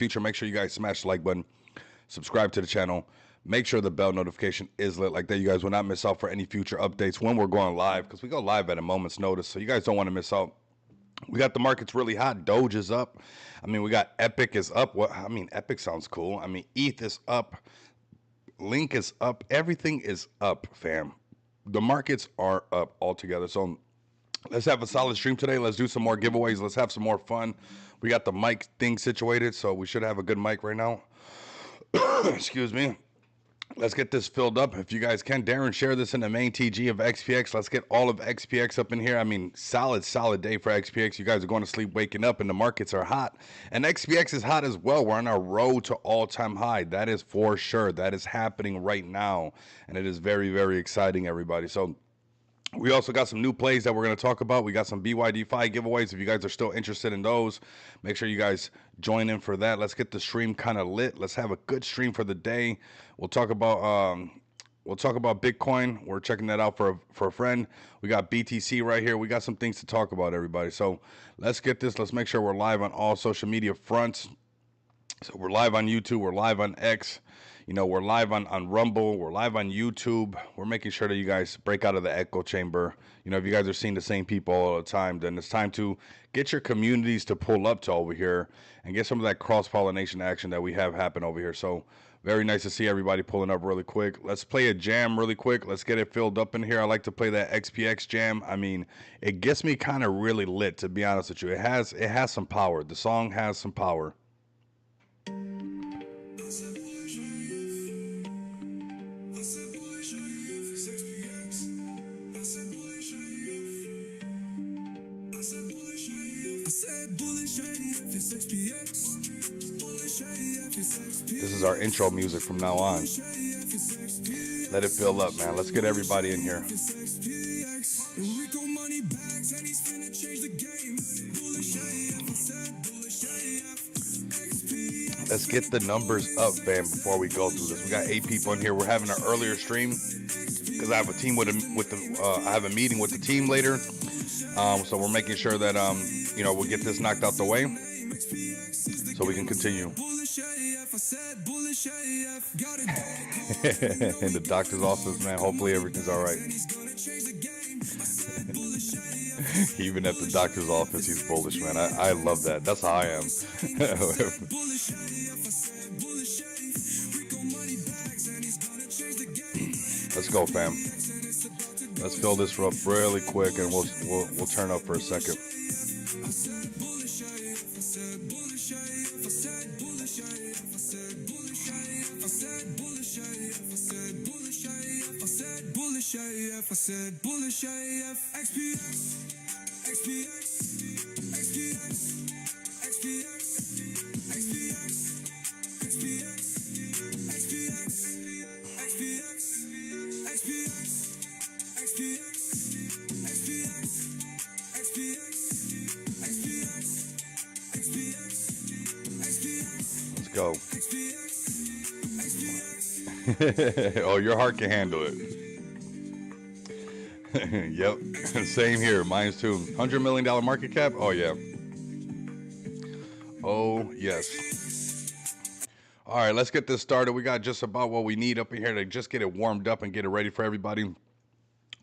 future, make sure you guys smash the like button, subscribe to the channel, make sure the bell notification is lit like that. You guys will not miss out for any future updates when we're going live, because we go live at a moment's notice, so you guys don't want to miss out. We got the markets really hot. Doge is up. I mean, we got Epic is up. What I mean, Epic sounds cool. I mean, ETH is up. Link is up. Everything is up, fam. The markets are up altogether. So let's have a solid stream today. Let's do some more giveaways. Let's have some more fun. We got the mic thing situated, so we should have a good mic right now. Excuse me. Let's get this filled up. If you guys can, Darren, share this in the main TG of XPX. Let's get all of XPX up in here. I mean, solid day for XPX. You guys are going to sleep waking up, and the markets are hot. And XPX is hot as well. We're on our road to all-time high. That is for sure. That is happening right now, and it is very, very exciting, everybody. So we also got some new plays that we're going to talk about. We got some BYD-Fi giveaways. If you guys are still interested in those, make sure you guys join in for that. Let's get the stream kind of lit. Let's have a good stream for the day. We'll talk about Bitcoin. We're checking that out for a friend. We got BTC right here. We got some things to talk about, everybody. So let's get this. Let's make sure we're live on all social media fronts. So we're live on YouTube. We're live on X. You know, we're live on Rumble. We're live on YouTube. We're making sure that you guys break out of the echo chamber. You know, if you guys are seeing the same people all the time, then it's time to get your communities to pull up to over here and get some of that cross-pollination action that we have happen over here. So very nice to see everybody pulling up really quick. Let's play a jam really quick. Let's get it filled up in here. I like to play that XPX jam. I mean, it gets me kind of really lit, to be honest with you. It has some power. The song has some power. This is our intro music from now on. Let it fill up, man. Let's get everybody in here. Let's get the numbers up, fam, before we go through this. We got 8 people in here. We're having an earlier stream because I have a team I have a meeting with the team later. So we're making sure that you know, we'll get this knocked out the way so we can continue. In the doctor's office, man. Hopefully everything's all right. Even at the doctor's office, he's bullish, man. I love that. That's how I am. Let's go, fam. Let's fill this up really quick, and we'll turn up for a second. I said bullish AF, XPX, XPX, XPX, XPX, XPX, XPX, XPX, XPX, XPX, XPX, XPX, XPX, XPX, XPX. Let's go. Oh, your heart can handle it. Yep, same here. Mine's too. $100 million market cap. Oh yeah. Oh yes. All right, let's get this started. We got just about what we need up in here to just get it warmed up and get it ready for everybody.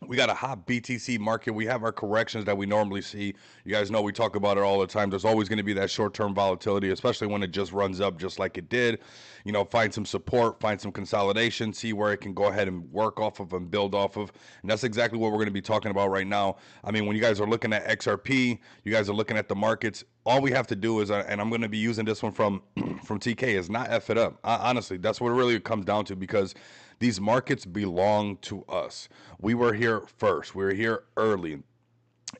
We got a hot BTC market. We have our corrections that we normally see. You guys know we talk about it all the time. There's always going to be that short-term volatility, especially when it just runs up just like it did. You know, find some support, find some consolidation, see where it can go ahead and work off of and build off of. And that's exactly what we're going to be talking about right now. I mean, when you guys are looking at XRP, you guys are looking at the markets, all we have to do is, and I'm going to be using this one from TK, is not F it up. Honestly, that's what it really comes down to, because these markets belong to us. We were here first. We were here early.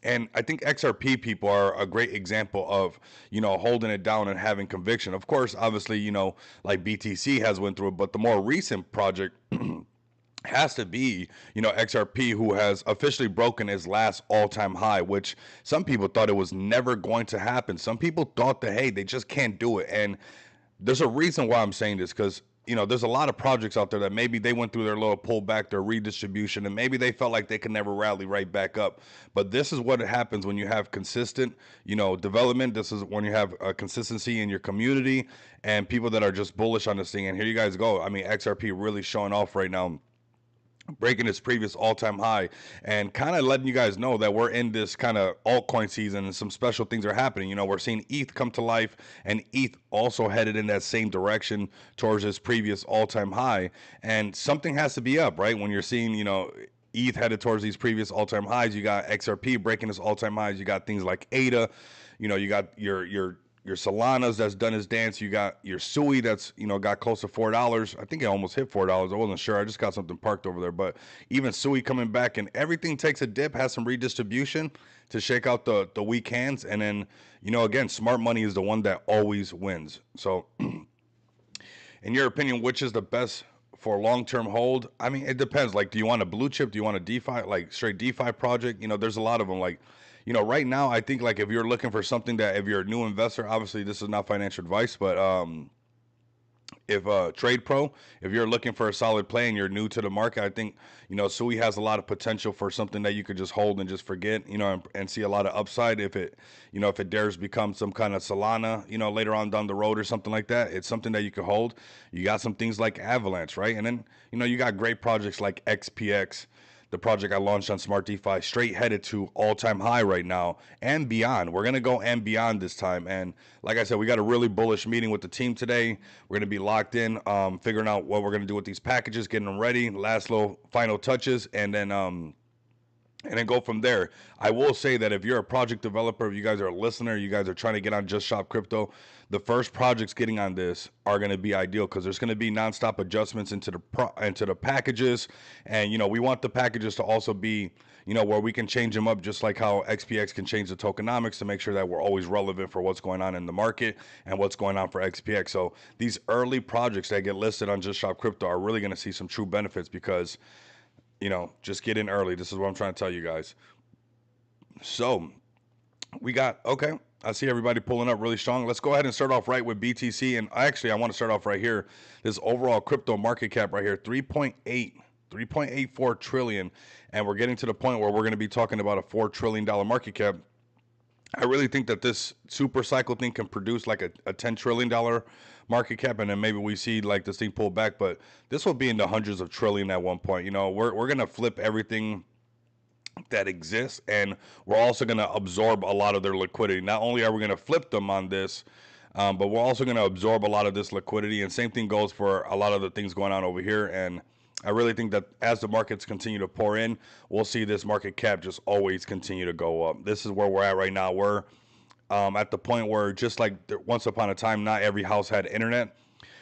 And I think XRP people are a great example of, you know, holding it down and having conviction. Of course, obviously, you know, like BTC has went through it, but the more recent project has to be, you know, XRP, who has officially broken his last all-time high, which some people thought it was never going to happen. Some people thought that, hey, they just can't do it. And there's a reason why I'm saying this, because you know, there's a lot of projects out there that maybe they went through their little pullback, their redistribution, and maybe they felt like they could never rally right back up. But this is what happens when you have consistent, you know, development. This is when you have a consistency in your community and people that are just bullish on this thing. And here you guys go. I mean, XRP really showing off right now, breaking its previous all-time high, and kind of letting you guys know that we're in this kind of altcoin season and some special things are happening. You know, we're seeing ETH come to life, and ETH also headed in that same direction towards its previous all-time high. And something has to be up, right? When you're seeing, you know, ETH headed towards these previous all-time highs, you got XRP breaking its all-time highs, you got things like ADA, you know, you got your Solana's that's done his dance. You got your Sui that's, you know, got close to $4. I think it almost hit $4. I wasn't sure. I just got something parked over there. But even Sui coming back, and everything takes a dip, has some redistribution to shake out the weak hands. And then, you know, again, smart money is the one that always wins. So in your opinion, which is the best for long-term hold? I mean, it depends. Like, do you want a blue chip? Do you want a DeFi, like straight DeFi project? You know, there's a lot of them. Like, you know, right now, I think like if you're looking for something that, if you're a new investor, obviously this is not financial advice, but if Trade Pro, if you're looking for a solid play and you're new to the market, I think, you know, Sui has a lot of potential for something that you could just hold and just forget, you know, and see a lot of upside if it, you know, if it dares become some kind of Solana, you know, later on down the road or something like that. It's something that you could hold. You got some things like Avalanche, right? And then, you know, you got great projects like XPX, the project I launched on Smart DeFi, straight headed to all-time high right now and beyond. We're going to go and beyond this time. And like I said, we got a really bullish meeting with the team today. We're going to be locked in, figuring out what we're going to do with these packages, getting them ready, last little final touches, and then go from there. I will say that if you're a project developer, if you guys are a listener, you guys are trying to get on Just Shop Crypto, the first projects getting on this are going to be ideal because there's going to be nonstop adjustments into the packages, and you know, we want the packages to also be, you know, where we can change them up just like how XPX can change the tokenomics to make sure that we're always relevant for what's going on in the market and what's going on for XPX. So these early projects that get listed on Just Shop Crypto are really going to see some true benefits because, you know, just get in early. This is what I'm trying to tell you guys. So we got, okay, I see everybody pulling up really strong. Let's go ahead and start off right with BTC. And actually, I want to start off right here. This overall crypto market cap right here, 3.84 trillion. And we're getting to the point where we're going to be talking about a $4 trillion market cap. I really think that this super cycle thing can produce like a $10 trillion market cap, and then maybe we see like this thing pull back, but this will be in the hundreds of trillion at one point. You know, we're going to flip everything that exists, and we're also going to absorb a lot of their liquidity. Not only are we going to flip them on this, but we're also going to absorb a lot of this liquidity, and same thing goes for a lot of the things going on over here. And I really think that as the markets continue to pour in, we'll see this market cap just always continue to go up. This is where we're at right now. We're at the point where, just like once upon a time, not every house had internet,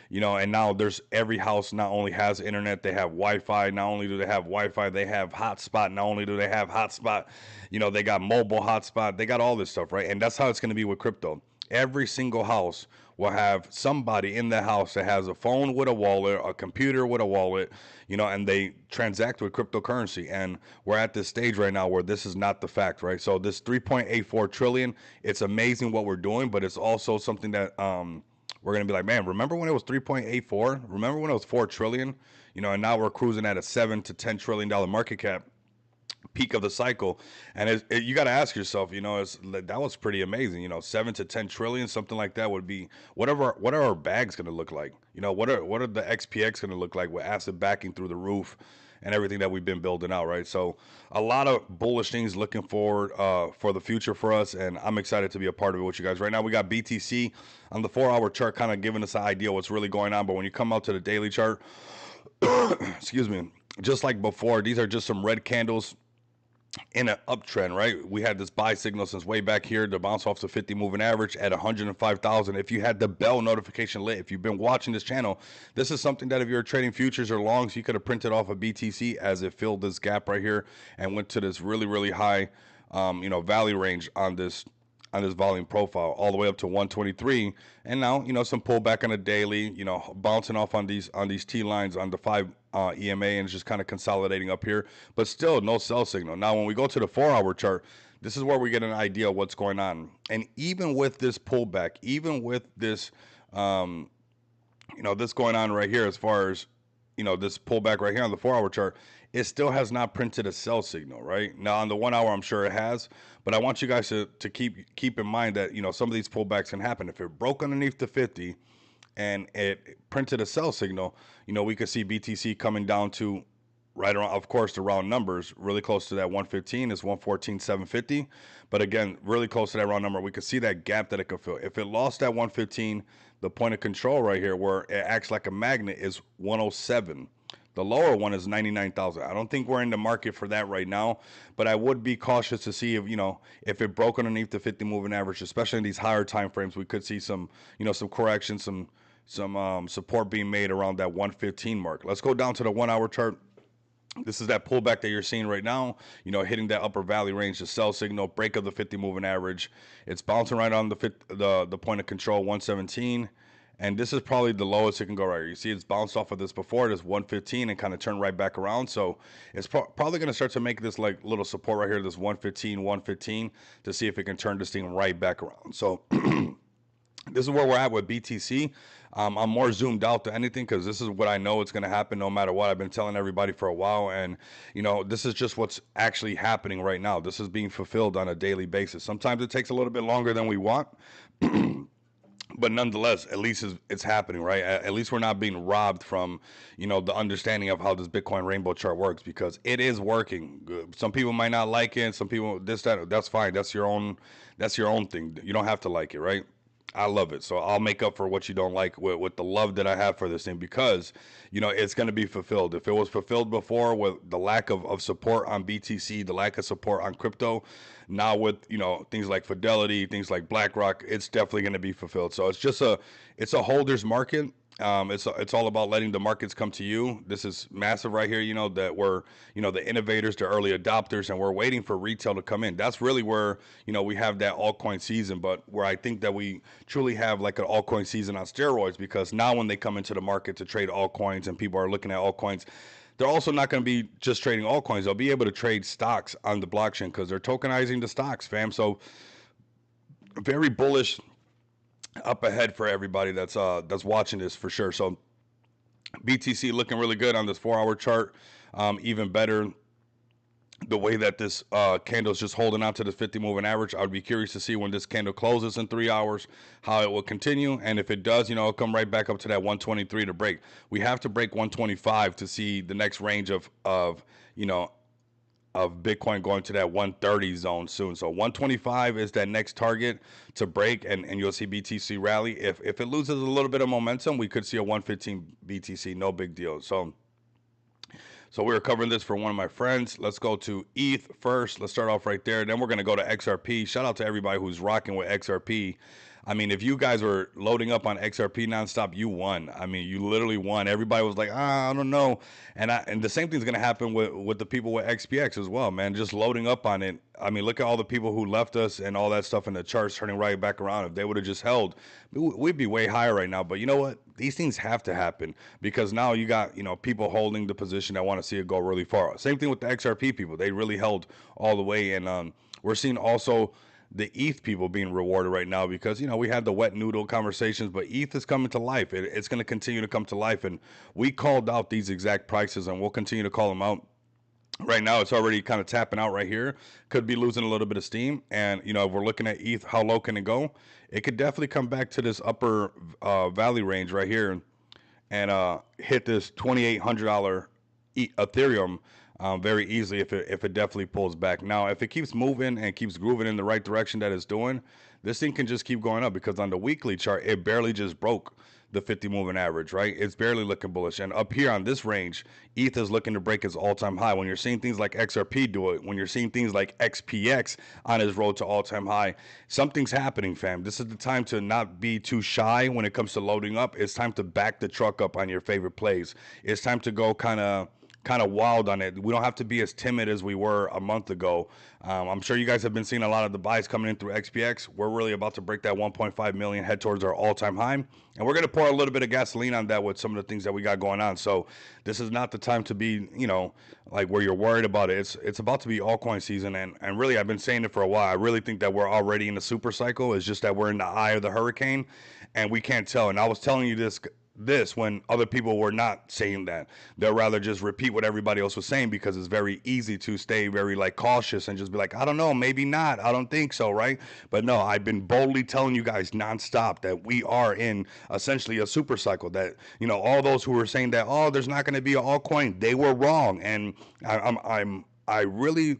you know, and now there's every house not only has internet, they have Wi-Fi. Not only do they have Wi-Fi, they have hotspot. Not only do they have hotspot, you know, they got mobile hotspot. They got all this stuff, right? And that's how it's going to be with crypto. Every single house will have somebody in the house that has a phone with a wallet, a computer with a wallet, you know, and they transact with cryptocurrency. And we're at this stage right now where this is not the fact, right? So this 3.84 trillion, it's amazing what we're doing, but it's also something that we're going to be like, man, remember when it was 3.84? Remember when it was 4 trillion? You know, and now we're cruising at a $7 to $10 trillion market cap, peak of the cycle. And you got to ask yourself, you know, that was pretty amazing. You know, 7 to 10 trillion, something like that would be, what are our bags going to look like? You know, what are the XPX going to look like with asset backing through the roof and everything that we've been building out, right? So a lot of bullish things looking forward for the future for us, and I'm excited to be a part of it with you guys. Right now we got BTC on the 4-hour chart kind of giving us an idea what's really going on, but when you come out to the daily chart, excuse me, just like before, these are just some red candles in an uptrend, right? We had this buy signal since way back here to bounce off the 50 moving average at 105,000. If you had the bell notification lit, if you've been watching this channel, this is something that if you're trading futures or longs, you could have printed off a BTC as it filled this gap right here and went to this really, really high, you know, value range on this volume profile all the way up to 123. And now, you know, some pullback on a daily, you know, bouncing off on these T lines on the 5 EMA and just kind of consolidating up here, but still no sell signal. Now, when we go to the 4-hour chart, this is where we get an idea of what's going on. And even with this pullback, even with this This going on right here as far as, this pullback right here on the 4 hour chart, it still has not printed a sell signal, right? Now on the 1 hour, I'm sure it has, but I want you guys to keep in mind that, some of these pullbacks can happen. If it broke underneath the 50 and it printed a sell signal, we could see BTC coming down to right around, of course, the round numbers, really close to that 115 is 114,750. But again, really close to that round number. We could see that gap that it could fill. If it lost that 115, the point of control right here, where it acts like a magnet, is 107. The lower one is 99,000. I don't think we're in the market for that right now, but I would be cautious to see if it broke underneath the 50 moving average, especially in these higher time frames. We could see some correction, some support being made around that 115 mark. Let's go down to the 1 hour chart. This is that pullback that you're seeing right now, hitting that upper valley range, the sell signal, break of the 50 moving average. It's bouncing right on the point of control, 117. And this is probably the lowest it can go right here. You see it's bounced off of this before. It is 115 and kind of turned right back around. So it's probably going to start to make this like little support right here, this 115, to see if it can turn this thing right back around. So this is where we're at with BTC. I'm more zoomed out to anything because this is what I know it's going to happen no matter what. I've been telling everybody for a while, and this is just what's actually happening right now. This is being fulfilled on a daily basis. Sometimes it takes a little bit longer than we want, but nonetheless, at least it's happening, right? At least we're not being robbed from, the understanding of how this Bitcoin rainbow chart works, because it is working. Some people might not like it. Some people that's fine. That's your own thing. You don't have to like it, right? I love it. So I'll make up for what you don't like with the love that I have for this thing, because, it's going to be fulfilled. If it was fulfilled before with the lack of support on BTC, the lack of support on crypto, now with, things like Fidelity, things like BlackRock, it's definitely going to be fulfilled. So it's a holder's market. It's all about letting the markets come to you. This is massive right here, that we're, the innovators, the early adopters, and we're waiting for retail to come in. That's really where, we have that altcoin season, but where I think that we truly have like an altcoin season on steroids, because now when they come into the market to trade altcoins and people are looking at altcoins, they're also not going to be just trading altcoins. They'll be able to trade stocks on the blockchain because they're tokenizing the stocks, fam. So very bullish up ahead for everybody that's watching this for sure. So BTC looking really good on this 4 hour chart. Even better the way that this candle is just holding on to the 50 moving average. I would be curious to see when this candle closes in 3 hours, how it will continue. And if it does, it'll come right back up to that 123 to break. We have to break 125 to see the next range of Bitcoin going to that 130 zone soon. So 125 is that next target to break, and you'll see BTC rally. If it loses a little bit of momentum, we could see a 115 BTC, no big deal. So we were covering this for one of my friends. Let's go to ETH first. Let's start off right there. Then we're going to go to XRP. Shout out to everybody who's rocking with XRP. I mean, if you guys were loading up on XRP nonstop, you won. I mean, you literally won. Everybody was like, I don't know. And the same thing's going to happen with the people with XPX as well, man. Just loading up on it. I mean, look at all the people who left us and all that stuff in the charts turning right back around. If they would have just held, we'd be way higher right now. But you know what? These things have to happen, because now you got, people holding the position that want to see it go really far. Same thing with the XRP people. They really held all the way. And we're seeing also the ETH people being rewarded right now, because we had the wet noodle conversations, but ETH is coming to life. It's going to continue to come to life, and we called out these exact prices, and we'll continue to call them out. Right now, it's already kind of tapping out right here. Could be losing a little bit of steam, and if we're looking at ETH, how low can it go? It could definitely come back to this upper valley range right here, and hit this $2,800 Ethereum very easily if it definitely pulls back. Now, if it keeps moving and keeps grooving in the right direction that it's doing, this thing can just keep going up, because on the weekly chart, it barely just broke the 50 moving average, right? It's barely looking bullish. And up here on this range, ETH is looking to break its all-time high. When you're seeing things like XRP do it, when you're seeing things like XPX on its road to all-time high, something's happening, fam. This is the time to not be too shy when it comes to loading up. It's time to back the truck up on your favorite plays. It's time to go kind of wild on it. We don't have to be as timid as we were a month ago. I'm sure you guys have been seeing a lot of the buys coming in through XPX. We're really about to break that 1.5 million, head towards our all-time high. And we're going to pour a little bit of gasoline on that with some of the things that we got going on. So this is not the time to be, like where you're worried about it. It's about to be altcoin season. And really, I've been saying it for a while. I really think that we're already in the super cycle. It's just that we're in the eye of the hurricane and we can't tell. And I was telling you this this when other people were not saying that. They'll rather just repeat what everybody else was saying because it's very easy to stay very like cautious and just be like, I don't know, maybe not, I don't think so, right? But no, I've been boldly telling you guys nonstop that we are in essentially a super cycle. That, you know, all those who were saying that, oh, there's not going to be an altcoin, they were wrong. And I really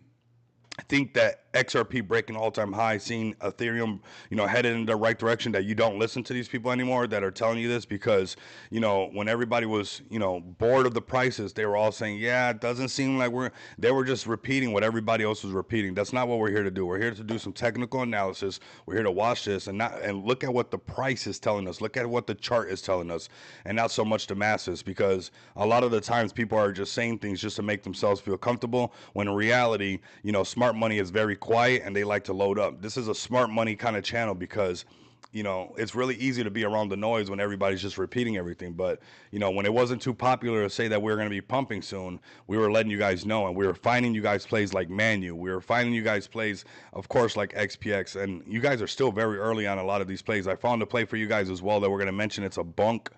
think that XRP breaking all-time high, seeing Ethereum, you know, headed in the right direction, that you don't listen to these people anymore that are telling you this, because, you know, when everybody was, you know, bored of the prices, they were all saying, yeah, it doesn't seem like they were just repeating what everybody else was repeating. That's not what we're here to do. We're here to do some technical analysis. We're here to watch this and look at what the price is telling us. Look at what the chart is telling us, and not so much the masses, because a lot of the times people are just saying things just to make themselves feel comfortable, when in reality, you know, smart money is very quiet and they like to load up. This is a smart money kind of channel because, you know, it's really easy to be around the noise when everybody's just repeating everything. But, you know, when it wasn't too popular to say that we were going to be pumping soon, we were letting you guys know, and we were finding you guys plays like Manu. We were finding you guys plays, of course, like XPX. And you guys are still very early on a lot of these plays. I found a play for you guys as well that we're going to mention. It's a bunk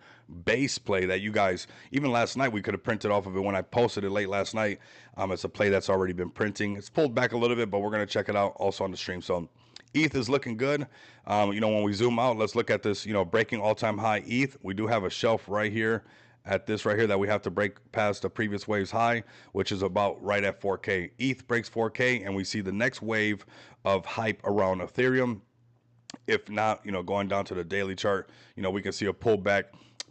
base play that you guys, even last night, we could have printed off of it when I posted it late last night. It's a play that's already been printing. It's pulled back a little bit, but we're going to check it out also on the stream. So ETH is looking good. You know, when we zoom out, let's look at this, you know, breaking all-time high ETH. We do have a shelf right here at this right here that we have to break past the previous wave's high, which is about right at 4K. ETH breaks 4K, and we see the next wave of hype around Ethereum. If not, you know, going down to the daily chart, you know, we can see a pullback,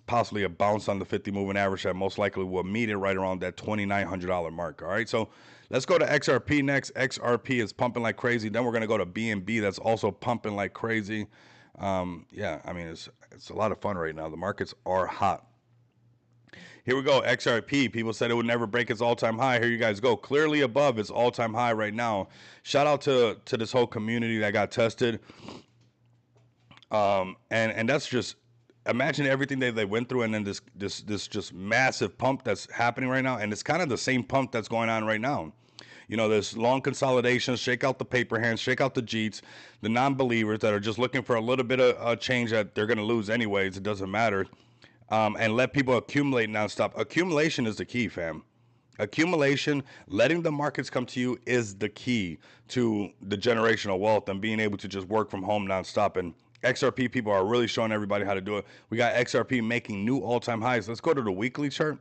possibly a bounce on the 50 moving average that most likely will meet it right around that $2,900 mark. All right, so let's go to XRP next. XRP is pumping like crazy. Then we're going to go to BNB, that's also pumping like crazy. Yeah, I mean, it's a lot of fun right now. The markets are hot. Here we go, XRP. People said it would never break its all-time high. Here you guys go, clearly above its all-time high right now. Shout out to this whole community that got tested. And that's just, imagine everything they went through, and then this just massive pump that's happening right now, and it's kind of the same pump that's going on right now. You know, there's long consolidations, shake out the paper hands, shake out the Jeets, the non-believers that are just looking for a little bit of a change that they're going to lose anyways. It doesn't matter. And let people accumulate nonstop. Accumulation is the key, fam. Accumulation, letting the markets come to you is the key to the generational wealth and being able to just work from home nonstop. And XRP people are really showing everybody how to do it. We got XRP making new all-time highs. Let's go to the weekly chart,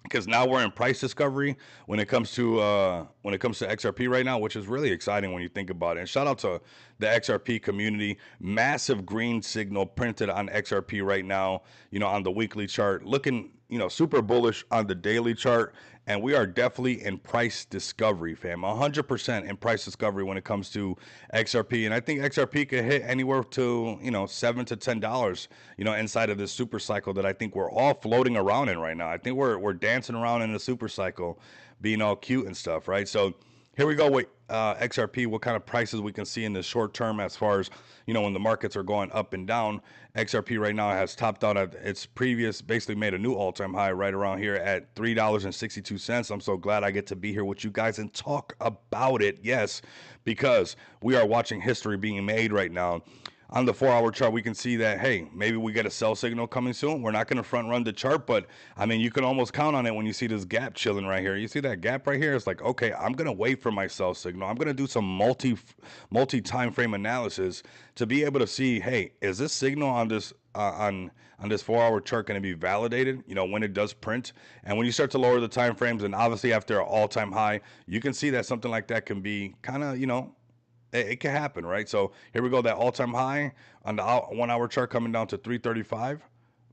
because now we're in price discovery when it comes to XRP right now, which is really exciting when you think about it. And shout out to the XRP community. Massive green signal printed on XRP right now, you know, on the weekly chart, looking, you know, super bullish on the daily chart. And we are definitely in price discovery, fam. 100% in price discovery when it comes to XRP. And I think XRP could hit anywhere to, you know, $7 to $10, you know, inside of this super cycle that I think we're all floating around in right now. I think we're dancing around in the super cycle, being all cute and stuff, right? So here we go with XRP, what kind of prices we can see in the short term as far as, you know, when the markets are going up and down. XRP right now has topped out at its previous, basically made a new all-time high right around here at $3.62. I'm so glad I get to be here with you guys and talk about it. Yes, because we are watching history being made right now. On the 4-hour chart, we can see that, hey, maybe we get a sell signal coming soon. We're not going to front run the chart, but I mean, you can almost count on it when you see this gap chilling right here. You see that gap right here? It's like, okay, I'm going to wait for my sell signal. I'm going to do some multi time frame analysis to be able to see, hey, is this signal on this on this 4-hour chart going to be validated, you know, when it does print? And when you start to lower the time frames, and obviously after an all-time high, you can see that something like that can be kind of, you know, it can happen, right? So here we go, that all-time high on the 1-hour chart coming down to 335.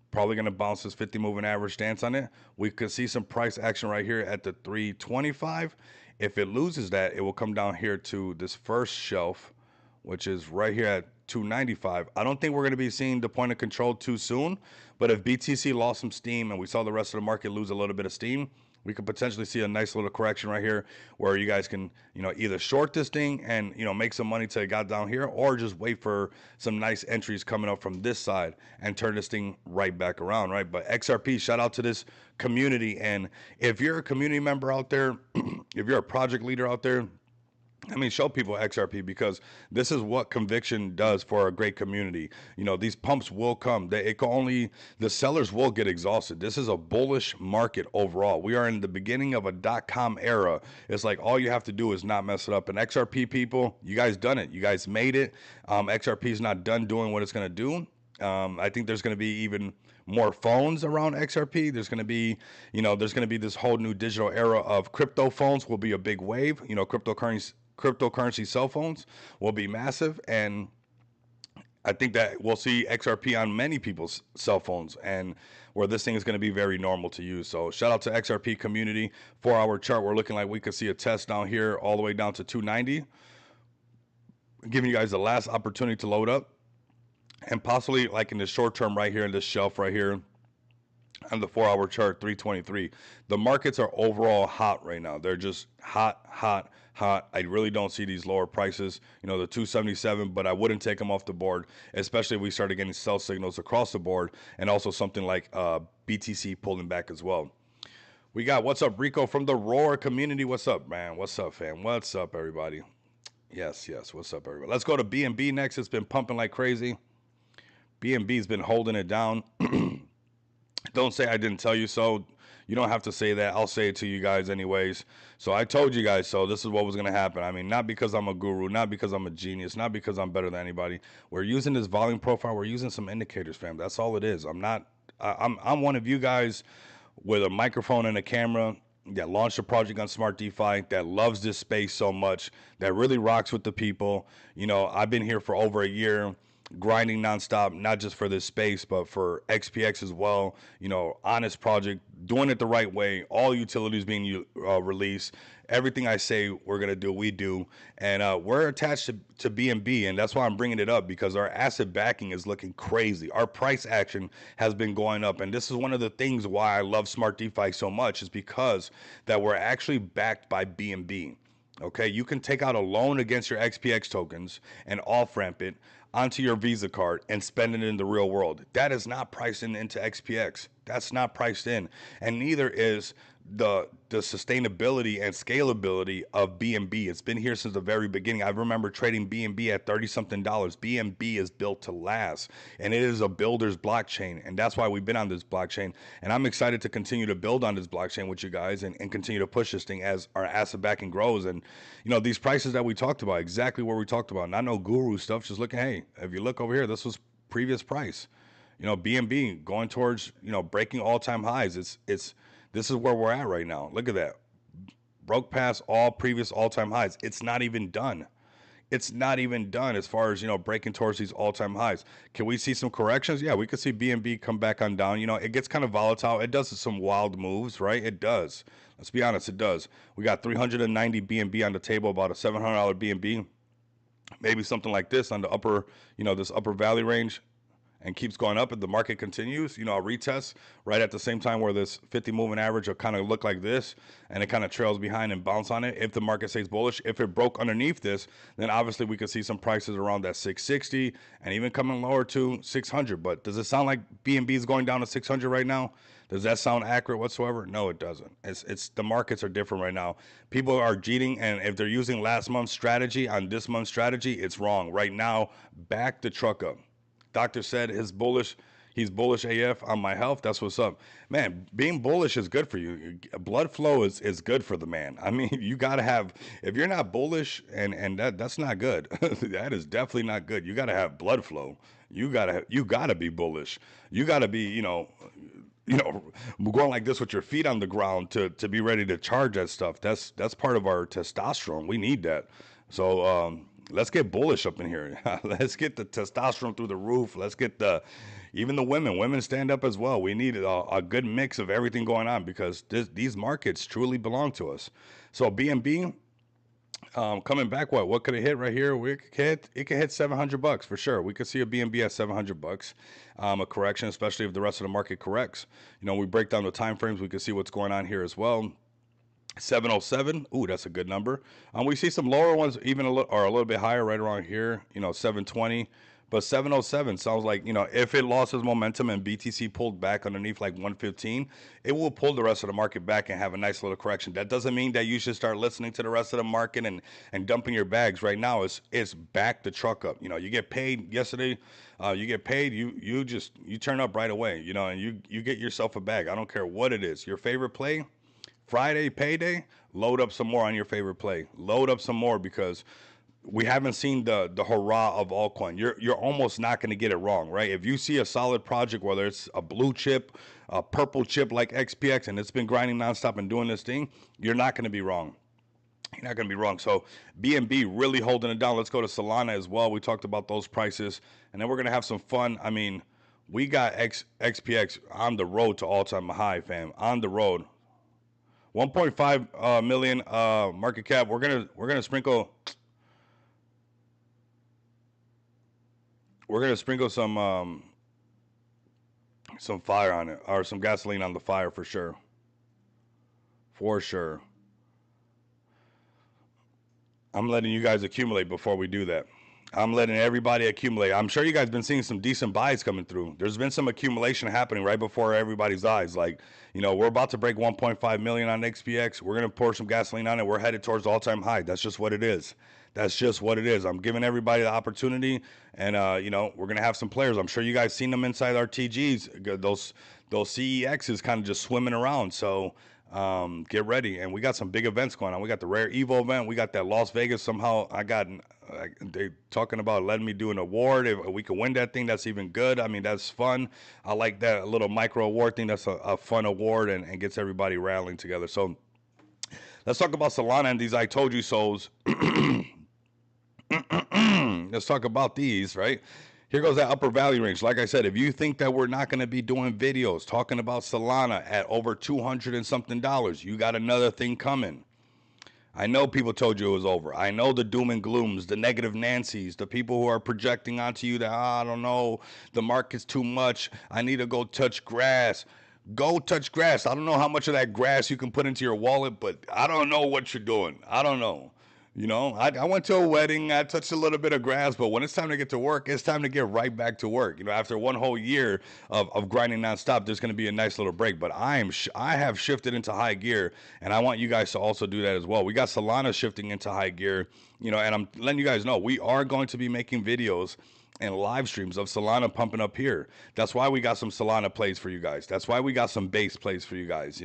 Probably going to bounce this 50 moving average stance on it. We could see some price action right here at the 325. If it loses that, it will come down here to this first shelf, which is right here at 295. I don't think we're going to be seeing the point of control too soon, but if BTC lost some steam and we saw the rest of the market lose a little bit of steam, we could potentially see a nice little correction right here where you guys can, you know, either short this thing and, you know, make some money till it got down here, or just wait for some nice entries coming up from this side and turn this thing right back around, right? But XRP, shout out to this community. And if you're a community member out there, if you're a project leader out there, I mean, show people XRP because this is what conviction does for a great community. You know, these pumps will come. It can only the sellers will get exhausted. This is a bullish market overall. We are in the beginning of a .com era. It's like all you have to do is not mess it up. And XRP people, you guys done it. You guys made it. XRP is not done doing what it's going to do. I think there's going to be even more phones around XRP. There's going to be, there's going to be this whole new digital era of crypto phones will be a big wave. You know, cryptocurrency cell phones will be massive, and I think that we'll see XRP on many people's cell phones, and where this thing is going to be very normal to use. So shout out to XRP community. 4-hour chart, we're looking like we could see a test down here all the way down to 290. Giving you guys the last opportunity to load up, and possibly like in the short term right here in this shelf right here on the 4-hour chart, 323. The markets are overall hot right now. They're just hot, hot, hot. I really don't see these lower prices, the 277, but I wouldn't take them off the board, especially if we started getting sell signals across the board, and also something like BTC pulling back as well. We got what's up, Rico from the Roar community. What's up, man? What's up, fam? What's up, everybody? Yes. What's up, everybody? Let's go to BNB next. It's been pumping like crazy. BNB's been holding it down. Don't say I didn't tell you so. You don't have to say that. I'll say it to you guys anyways. So I told you guys so. This is what was going to happen. I mean, not because I'm a guru, not because I'm a genius, not because I'm better than anybody. We're using this volume profile. We're using some indicators, fam. That's all it is. I'm one of you guys with a microphone and a camera that launched a project on Smart DeFi, that loves this space so much, that really rocks with the people. I've been here for over a year, grinding nonstop, not just for this space, but for XPX as well. Honest project, doing it the right way, all utilities being released. Everything I say we're going to do, we do. And we're attached to BNB, and that's why I'm bringing it up, because our asset backing is looking crazy. Our price action has been going up, and this is one of the things why I love Smart DeFi so much, is because that we're actually backed by BNB. Okay, you can take out a loan against your XPX tokens and off-ramp it onto your Visa card and spend it in the real world. That is not priced into XPX. That's not priced in. And neither is the sustainability and scalability of BNB. It's been here since the very beginning. I remember trading BNB at 30 something dollars. BNB is built to last, and it is a builder's blockchain, and that's why we've been on this blockchain. And I'm excited to continue to build on this blockchain with you guys, and continue to push this thing as our asset backing grows. And these prices that we talked about, exactly where we talked about, not no guru stuff, just looking, hey, if you look over here, this was previous price. BNB going towards breaking all-time highs. This is where we're at right now. Look at that. Broke past all previous all-time highs. It's not even done. It's not even done as far as, breaking towards these all-time highs. Can we see some corrections? Yeah, we could see BNB come back on down. It gets kind of volatile. It does some wild moves, right? It does. Let's be honest, it does. We got 390 BNB on the table, about a $700 BNB. Maybe something like this on the upper, this upper valley range, and keeps going up, and the market continues, a retest right at the same time where this 50 moving average will kind of look like this, and it kind of trails behind and bounce on it. If the market stays bullish, if it broke underneath this, then obviously we could see some prices around that 660 and even coming lower to 600. But does it sound like BNB is going down to 600 right now? Does that sound accurate whatsoever? No, it doesn't. It's the markets are different right now. People are cheating, and if they're using last month's strategy on this month's strategy, it's wrong. Right now, back the truck up. Doctor said he's bullish AF on my health. That's what's up. Man, being bullish is good for you. Blood flow is good for the man. I mean, you got to have, if you're not bullish, and that's not good. That is definitely not good. You got to have blood flow. You got to be bullish. You got to be, going like this with your feet on the ground to be ready to charge that stuff. That's part of our testosterone. We need that. So, let's get bullish up in here. Let's get the testosterone through the roof. Let's get even the women stand up as well. We need a good mix of everything going on, because these markets truly belong to us. So BNB, coming back, what could it hit right here? It could hit $700 for sure. We could see a BNB at $700, a correction, especially if the rest of the market corrects. We break down the time frames. We can see what's going on here as well. 707. Ooh, that's a good number. We see some lower ones even a little bit higher right around here. 720. But 707 sounds like, if it lost its momentum and BTC pulled back underneath like 115, it will pull the rest of the market back and have a nice little correction. That doesn't mean that you should start listening to the rest of the market and dumping your bags right now. It's back the truck up. You get paid yesterday, you get paid, you turn up right away, and you get yourself a bag. I don't care what it is. Your favorite play, Friday payday, load up some more on your favorite play. Load up some more because we haven't seen the hurrah of altcoin. You're almost not going to get it wrong, right? If you see a solid project, whether it's a blue chip, a purple chip like XPX, and it's been grinding nonstop and doing this thing, you're not going to be wrong. You're not going to be wrong. So BNB really holding it down. Let's go to Solana as well. We talked about those prices, and then we're going to have some fun. I mean, we got XPX on the road to all-time high, fam. On the road. 1.5 million market cap. We're gonna sprinkle. We're gonna sprinkle some fire on it, or some gasoline on the fire for sure. For sure. I'm letting you guys accumulate before we do that. I'm letting everybody accumulate. I'm sure you guys been seeing some decent buys coming through. There's been some accumulation happening right before everybody's eyes. Like, we're about to break 1.5 million on XPX. We're gonna pour some gasoline on it. We're headed towards all-time high. That's just what it is. That's just what it is. I'm giving everybody the opportunity, and we're gonna have some players. I'm sure you guys seen them inside our TGs. Those CEXs kind of just swimming around. So get ready. And we got some big events going on. We got the Rare Evo event. We got that Las Vegas. Somehow they talking about letting me do an award. If we can win that thing, that's even good. I mean, that's fun. I like that little micro award thing. That's a fun award and gets everybody rallying together. So let's talk about Solana and these I told you so's. Let's talk about these, right? Here goes that upper value range. Like I said, if you think that we're not going to be doing videos talking about Solana at over 200 and something dollars, you got another thing coming. I know people told you it was over. I know the doom and glooms, the negative Nancys, the people who are projecting onto you that, I don't know, the market's too much. I need to go touch grass. Go touch grass. I don't know how much of that grass you can put into your wallet, but I don't know what you're doing. I don't know. I went to a wedding. I touched a little bit of grass, but when it's time to get to work, it's time to get right back to work. After one whole year of grinding nonstop, there's going to be a nice little break. But I have shifted into high gear, and I want you guys to also do that as well. We got Solana shifting into high gear, and I'm letting you guys know we are going to be making videos and live streams of Solana pumping up here. That's why we got some Solana plays for you guys. That's why we got some base plays for you guys,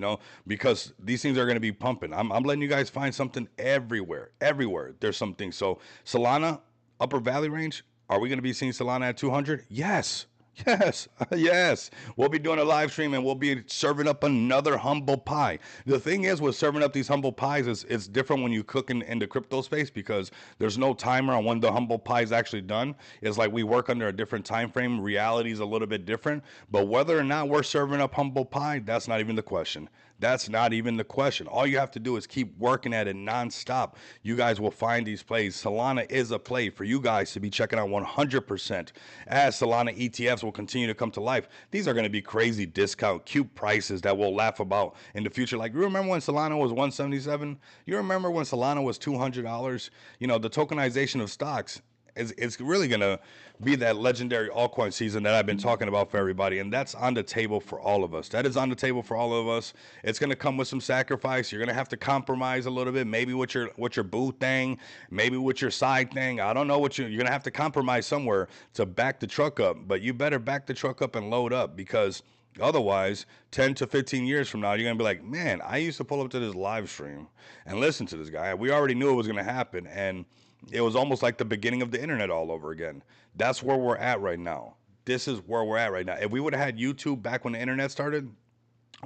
because these things are going to be pumping. I'm letting you guys find something everywhere. Everywhere there's something. So Solana, upper valley range, are we going to be seeing Solana at 200? Yes. Yes, yes. We'll be doing a live stream and we'll be serving up another humble pie. The thing is with serving up these humble pies is it's different when you cook in the crypto space because there's no timer on when the humble pie is actually done. It's like we work under a different time frame. Reality is a little bit different. But whether or not we're serving up humble pie, that's not even the question. That's not even the question. All you have to do is keep working at it nonstop. You guys will find these plays. Solana is a play for you guys to be checking out 100%. As Solana ETFs will continue to come to life, these are going to be crazy discount, cute prices that we'll laugh about in the future. Like, you remember when Solana was 177? You remember when Solana was $200? The tokenization of stocks it's really going to be that legendary altcoin season that I've been talking about for everybody. And that's on the table for all of us. That is on the table for all of us. It's going to come with some sacrifice. You're going to have to compromise a little bit, maybe with your boo thing, maybe with your side thing. I don't know what you're going to have to compromise somewhere to back the truck up. But you better back the truck up and load up because otherwise, 10 to 15 years from now, you're going to be like, man, I used to pull up to this live stream and listen to this guy. We already knew it was going to happen. And it was almost like the beginning of the internet all over again. That's where we're at right now. This is where we're at right now. If we would have had YouTube back when the internet started,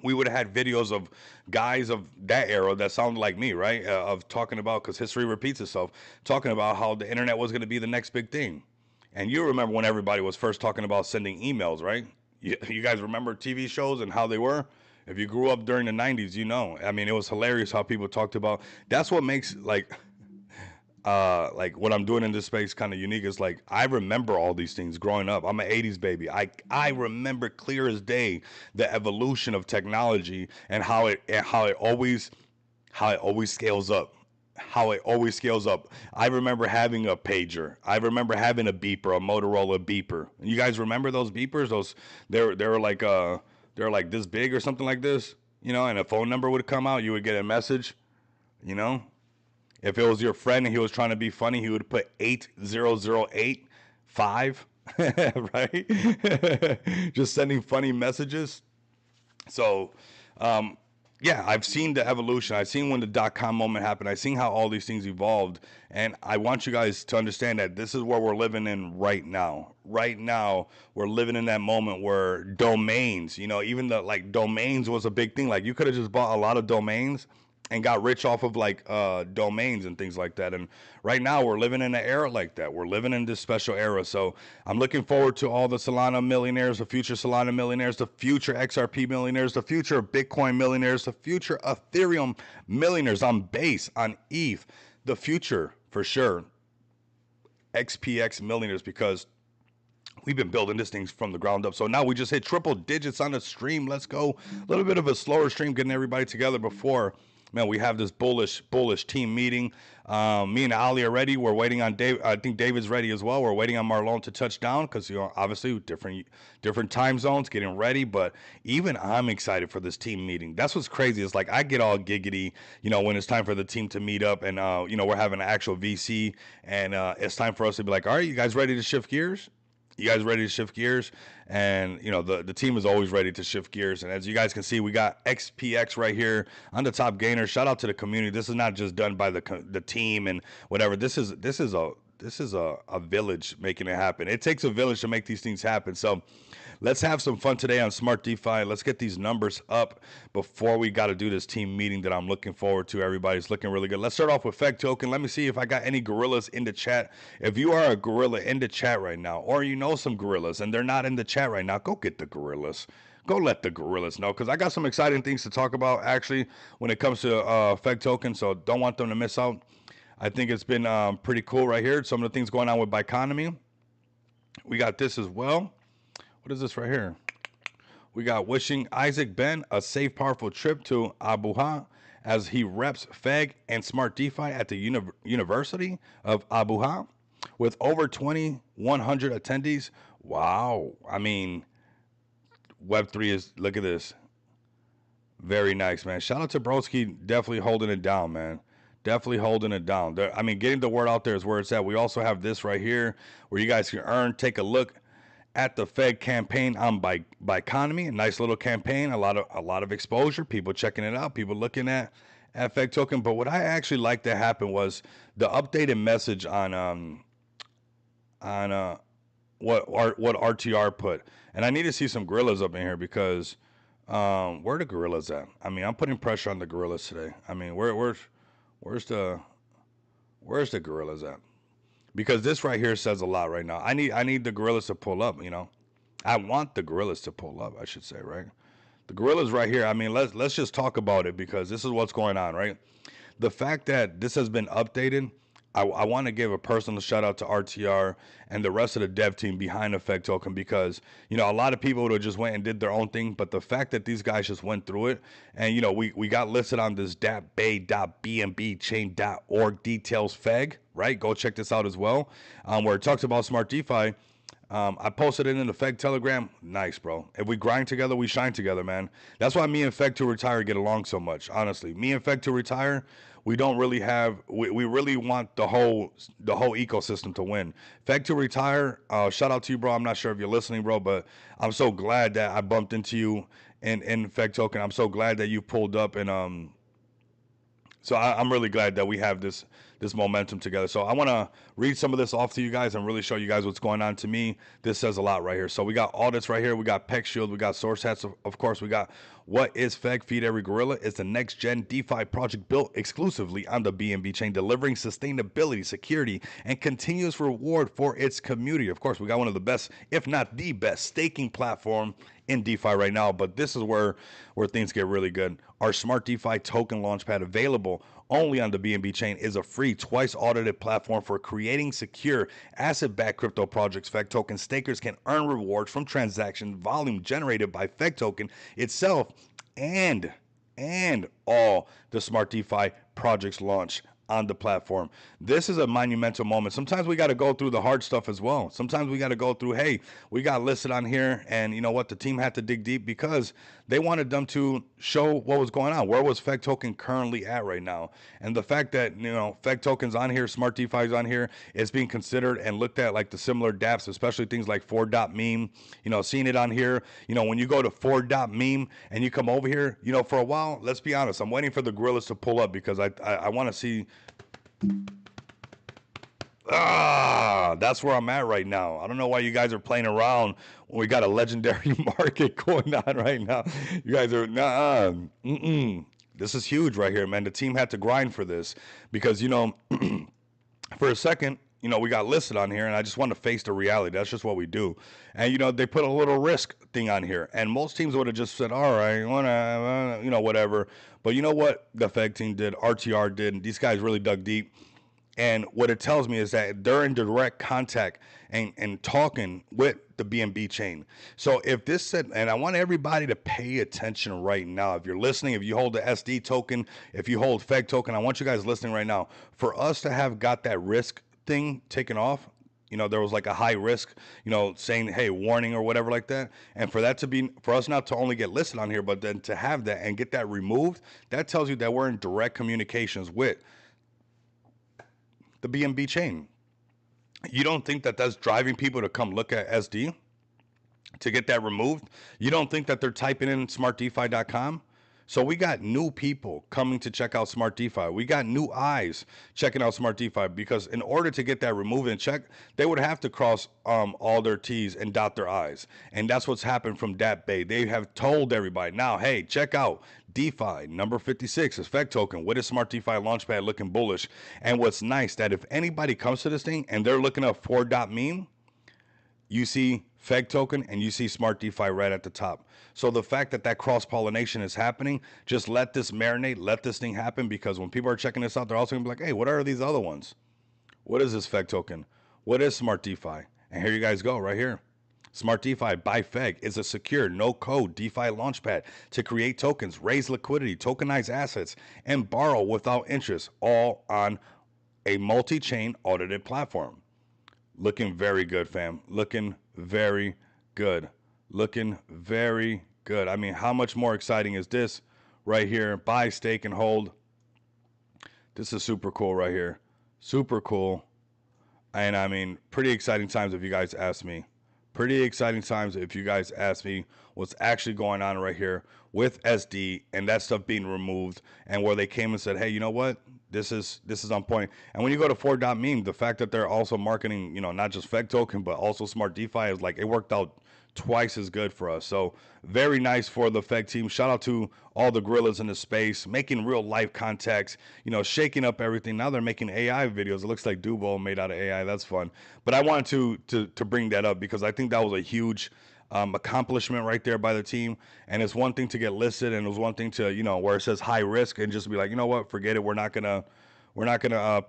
we would have had videos of guys of that era that sounded like me, right? Of talking about, because history repeats itself, talking about how the internet was going to be the next big thing. And you remember when everybody was first talking about sending emails, right? You guys remember TV shows and how they were? If you grew up during the 90s, you know. I mean, it was hilarious how people talked about. That's what makes, like what I'm doing in this space kind of unique is like I remember all these things growing up. I'm an 80s baby. I remember clear as day the evolution of technology and how it always scales up. how it always scales up. I remember having a pager. I remember having a beeper, a Motorola beeper. You guys remember those beepers? Those they were like this big or something like this, you know, and a phone number would come out, you would get a message, you know? If it was your friend and he was trying to be funny, he would put 80085, right? Just sending funny messages. So, um, yeah, I've seen the evolution. I've seen when the .com moment happened. I've seen how all these things evolved, and I want you guys to understand that this is where we're living in right now. Right now, we're living in that moment where domains, you know, even the like domains was a big thing. Like you could have just bought a lot of domains and got rich off of like domains and things like that. And right now we're living in an era like that. We're living in this special era. So I'm looking forward to all the Solana millionaires, the future Solana millionaires, the future XRP millionaires, the future Bitcoin millionaires, the future Ethereum millionaires on Base, on ETH, the future for sure XPX millionaires, because we've been building this thing from the ground up. So now we just hit triple digits on the stream. Let's go. A little bit of a slower stream getting everybody together before, man, we have this bullish team meeting. Me and Ali are ready. We're waiting on Dave. I think David's ready as well. We're waiting on Marlon to touch down because, you know, obviously different time zones, getting ready. But even I'm excited for this team meeting. That's what's crazy. It's like I get all giggity, you know, when it's time for the team to meet up and, you know, we're having an actual VC and it's time for us to be like, all right, you guys ready to shift gears? You guys ready to shift gears? And, you know, the team is always ready to shift gears. And as you guys can see, we got XPX right here on the top gainer. Shout out to the community. This is not just done by the team and whatever. This is a village making it happen. It takes a village to make these things happen. So let's have some fun today on Smart DeFi. Let's get these numbers up before we got to do this team meeting that I'm looking forward to. Everybody's looking really good. Let's start off with Feg Token. Let me see if I got any gorillas in the chat. If you are a gorilla in the chat right now, or you know some gorillas and they're not in the chat right now, go get the gorillas. Go let the gorillas know, because I got some exciting things to talk about actually when it comes to Feg Token, so don't want them to miss out. I think it's been pretty cool right here. Some of the things going on with Biconomy. We got this as well. What is this right here? We got wishing Isaac Ben a safe, powerful trip to Abuja as he reps Feg and Smart DeFi at the University of Abuja with over 2,100 attendees. Wow. I mean, Web3 is, look at this. Very nice, man. Shout out to Broski, definitely holding it down, man. Definitely holding it down. I mean, getting the word out there is where it's at. We also have this right here where you guys can earn. Take a look at the Fed campaign on Biconomy. A nice little campaign, a lot of exposure, people checking it out, people looking at Fed Token. But what I actually liked that happened was the updated message on what RTR put. And I need to see some gorillas up in here because where are the gorillas at? I mean, I'm putting pressure on the gorillas today. I mean, where's the gorillas at? Because this right here says a lot right now. I need the gorillas to pull up, you know. I want the gorillas to pull up, I should say, right? The gorillas right here. I mean, let's just talk about it because this is what's going on, right? The fact that this has been updated, I want to give a personal shout out to RTR and the rest of the dev team behind Feg Token because, you know, a lot of people would have just went and did their own thing. But the fact that these guys just went through it and, you know, we got listed on this datbay.bnb chain.org details Feg, right? Go check this out as well, where it talks about Smart DeFi. I posted it in the Feg Telegram. Nice, bro. If we grind together, we shine together, man. That's why me and Feg to Retire get along so much, honestly. Me and Feg to Retire, we don't really have, we really want the whole ecosystem to win. Feg to Retire, shout out to you, bro. I'm not sure if you're listening, bro, but I'm so glad that I bumped into you in Feg Token. I'm so glad that you pulled up and so I'm really glad that we have this momentum together. So I want to read some of this off to you guys and really show you guys what's going on. To me, this says a lot right here. So we got audits right here. We got Peck Shield. We got Source Hats. Of course, we got what is Feg? Feed Every Gorilla. It's the next gen DeFi project built exclusively on the BNB chain, delivering sustainability, security, and continuous reward for its community. Of course, we got one of the best, if not the best, staking platform in DeFi right now, but this is where things get really good. Our Smart DeFi token launchpad, available only on the BNB chain, is a free, twice audited platform for creating secure asset-backed crypto projects. Feg Token stakers can earn rewards from transaction volume generated by Feg Token itself and all the Smart DeFi projects launched on the platform. This is a monumental moment. Sometimes we got to go through the hard stuff as well. Sometimes we got to go through, hey, we got listed on here, and you know what? The team had to dig deep because they wanted them to show what was going on. Where was FEG token currently at right now? And the fact that, you know, FEG tokens on here, Smart DeFi is on here, it's being considered and looked at like the similar dApps, especially things like 4.meme, you know, seeing it on here. You know, when you go to 4.meme and you come over here, you know, for a while, let's be honest, I'm waiting for the gorillas to pull up because I want to see. That's where I'm at right now. I don't know why you guys are playing around when we got a legendary market going on right now. You guys are This is huge right here, man. The team had to grind for this because, you know, for a second, you know, we got listed on here, and I just want to face the reality. That's just what we do. And, you know, they put a little risk thing on here, and most teams would have just said, all right, you know, whatever. But you know what the FEG team did, RTR did, and these guys really dug deep. And what it tells me is that they're in direct contact and talking with the BNB chain. So if this said, and I want everybody to pay attention right now. If you're listening, if you hold the SD token, if you hold FEG token, I want you guys listening right now. For us to have got that risk thing taken off, you know, there was like a high risk, you know, saying, hey, warning or whatever like that. And for that to be, for us not to only get listed on here, but then to have that and get that removed, that tells you that we're in direct communications with the BNB chain. You don't think that that's driving people to come look at SD to get that removed? You don't think that they're typing in smartdefi.com? So we got new people coming to check out Smart DeFi. We got new eyes checking out Smart DeFi because in order to get that removed and checked, they would have to cross all their T's and dot their I's. And that's what's happened from DAP Bay. They have told everybody, now, hey, check out DeFi, number 56 is FEG token. What is Smart DeFi Launchpad looking bullish? And what's nice that if anybody comes to this thing and they're looking up 4.meme, you see FEG token and you see Smart DeFi right at the top. So the fact that that cross-pollination is happening, just let this marinate, let this thing happen, because when people are checking this out, they're also gonna be like, hey, what are these other ones? What is this FEG token? What is Smart DeFi? And here you guys go right here. Smart DeFi by FEG is a secure, no-code DeFi launchpad to create tokens, raise liquidity, tokenize assets, and borrow without interest, all on a multi-chain audited platform. Looking very good, fam. Looking very good. Looking very good. I mean, how much more exciting is this right here? Buy, stake, and hold. This is super cool right here. Super cool. And I mean, pretty exciting times if you guys ask me. Pretty exciting times if you guys ask me what's actually going on right here with SD and that stuff being removed, and where they came and said, hey, you know what? This is on point. And when you go to 4.meme, the fact that they're also marketing, you know, not just FEG token, but also Smart DeFi is like, it worked out twice as good for us. So very nice for the FEG team. Shout out to all the gorillas in the space, making real life contacts, you know, shaking up everything. Now they're making AI videos. It looks like Dubo made out of AI. That's fun. But I wanted to bring that up because I think that was a huge accomplishment right there by the team. And it's one thing to get listed, and it was one thing to, you know, where it says high risk and just be like, you know what, forget it. We're not gonna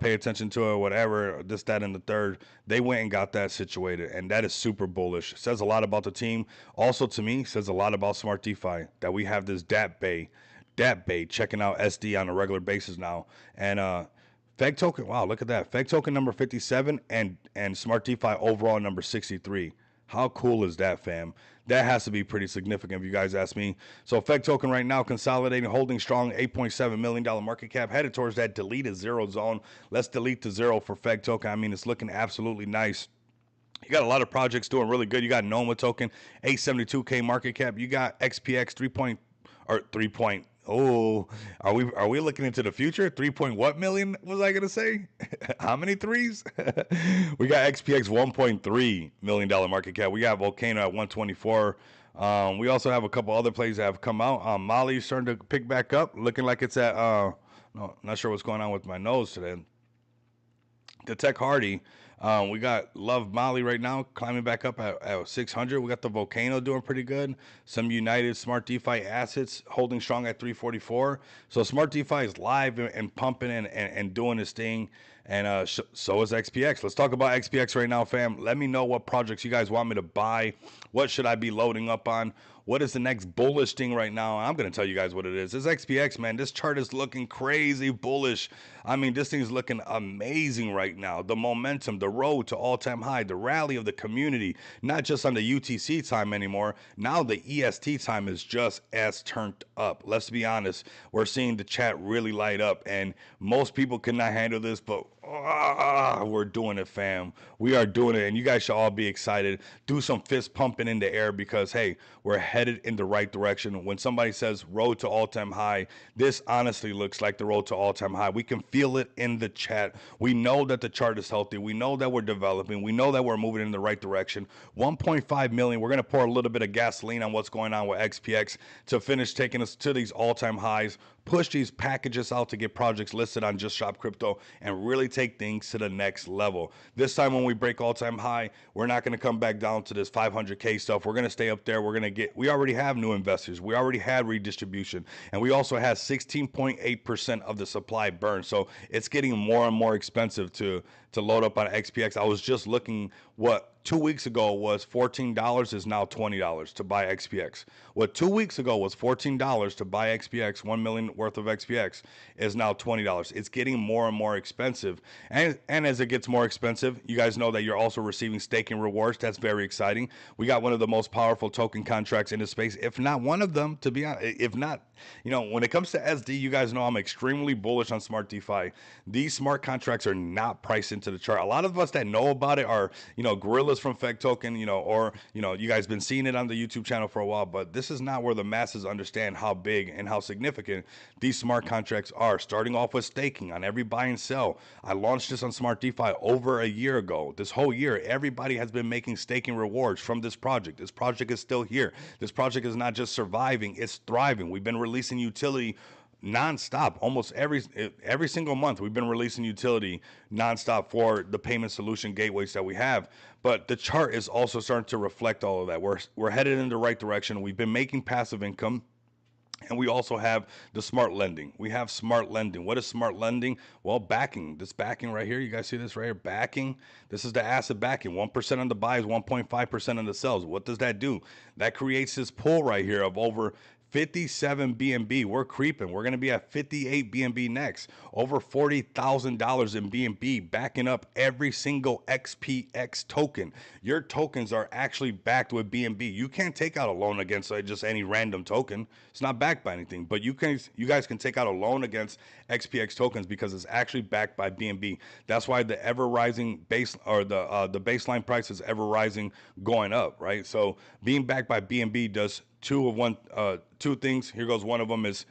pay attention to it, whatever, this, that, and the third. They went and got that situated, and that is super bullish. It says a lot about the team. Also, to me, says a lot about Smart DeFi, that we have this DAP Bay checking out SD on a regular basis now. And FEG token, wow, look at that. FEG token number 57 and Smart DeFi overall number 63. How cool is that, fam? That has to be pretty significant if you guys ask me. So FEG token right now consolidating, holding strong, $8.7 million market cap, headed towards that deleted zero zone. Let's delete the zero for FEG token. I mean, it's looking absolutely nice. You got a lot of projects doing really good. You got Noma token, 872K market cap. You got XPX 3 point. Oh, are we looking into the future? 3 point what million was I gonna say? How many threes? We got XPX $1.3 million market cap. We got Volcano at 124. We also have a couple other plays that have come out. Molly's starting to pick back up, looking like it's at no, not sure what's going on with my nose today. The Tech Hardy. We got Love Molly right now climbing back up at 600. We got the Volcano doing pretty good. Some United Smart DeFi assets holding strong at 344. So Smart DeFi is live and pumping and doing its thing. and so is XPX. Let's talk about XPX right now, fam. Let me know what projects you guys want me to buy. What should I be loading up on? What is the next bullish thing right now? I'm going to tell you guys what it is. This XPX, man, this chart is looking crazy bullish. I mean, this thing's looking amazing right now. The momentum, the road to all-time high, the rally of the community, not just on the UTC time anymore. Now the EST time is just as turned up. Let's be honest. We're seeing the chat really light up, and most people cannot handle this, but we're doing it, fam. We are doing it, and you guys should all be excited. Do some fist pumping in the air because, hey, we're headed in the right direction. When somebody says road to all-time high, this honestly looks like the road to all-time high. We can feel it in the chat. We know that the chart is healthy. We know that we're developing. We know that we're moving in the right direction. 1.5 million. We're going to pour a little bit of gasoline on what's going on with XPX to finish taking us to these all-time highs. Push these packages out to get projects listed on Just Shop Crypto and really take things to the next level. This time when we break all-time high, we're not going to come back down to this 500K stuff. We're going to stay up there. We already have new investors. We already had redistribution. And we also had 16.8% of the supply burned. So it's getting more and more expensive to load up on XPX. I was just looking what 2 weeks ago was $14 is now $20 to buy XPX. What 2 weeks ago was $14 to buy XPX, 1 million worth of XPX, is now $20. It's getting more and more expensive. And as it gets more expensive, you guys know that you're also receiving staking rewards. That's very exciting. We got one of the most powerful token contracts in the space, if not one of them, to be honest. If not, when it comes to SD, you guys know I'm extremely bullish on Smart DeFi. These smart contracts are not priced into the chart. A lot of us that know about it are, gorillas from Feg Token, or you guys been seeing it on the YouTube channel for a while, but this is not where the masses understand how big and how significant these smart contracts are. Starting off with staking on every buy and sell. I launched this on Smart DeFi over a year ago. This whole year, everybody has been making staking rewards from this project. This project is still here. This project is not just surviving, it's thriving. We've been releasing utility nonstop, almost every single month. We've been releasing utility nonstop for the payment solution gateways that we have. But the chart is also starting to reflect all of that. We're headed in the right direction. We've been making passive income. And we also have the smart lending. We have smart lending. What is smart lending? Well, backing. This backing right here, you guys see this right here? Backing. This is the asset backing. 1% on the buys, 1.5% on the sells. What does that do? That creates this pool right here of over 57 BNB. We're creeping. We're going to be at 58 BNB next. Over $40,000 in BNB, backing up every single XPX token. Your tokens are actually backed with BNB. You can't take out a loan against just any random token. It's not backed by anything, but you guys can take out a loan against XPX tokens because it's actually backed by BNB. That's why the ever rising base, or the baseline price is ever rising, going up, right? So being backed by BNB does two things. Here goes one of them is,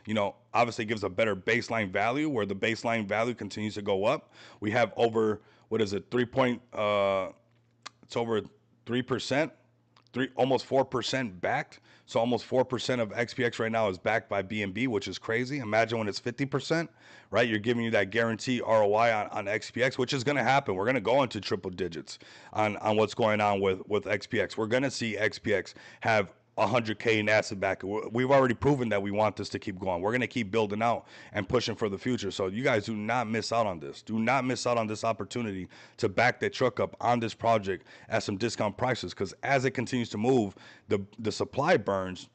obviously gives a better baseline value where the baseline value continues to go up. We have over, what is it? It's over 3%, almost 4% backed. So almost 4% of XPX right now is backed by BNB, which is crazy. Imagine when it's 50%, right? You're giving you that guarantee ROI on XPX, which is going to happen. We're going to go into triple digits on what's going on with XPX. We're going to see XPX have 100K in asset backing. We've already proven that we want this to keep going. We're going to keep building out and pushing for the future. So you guys do not miss out on this. Do not miss out on this opportunity to back that truck up on this project at some discount prices, because as it continues to move, the supply burns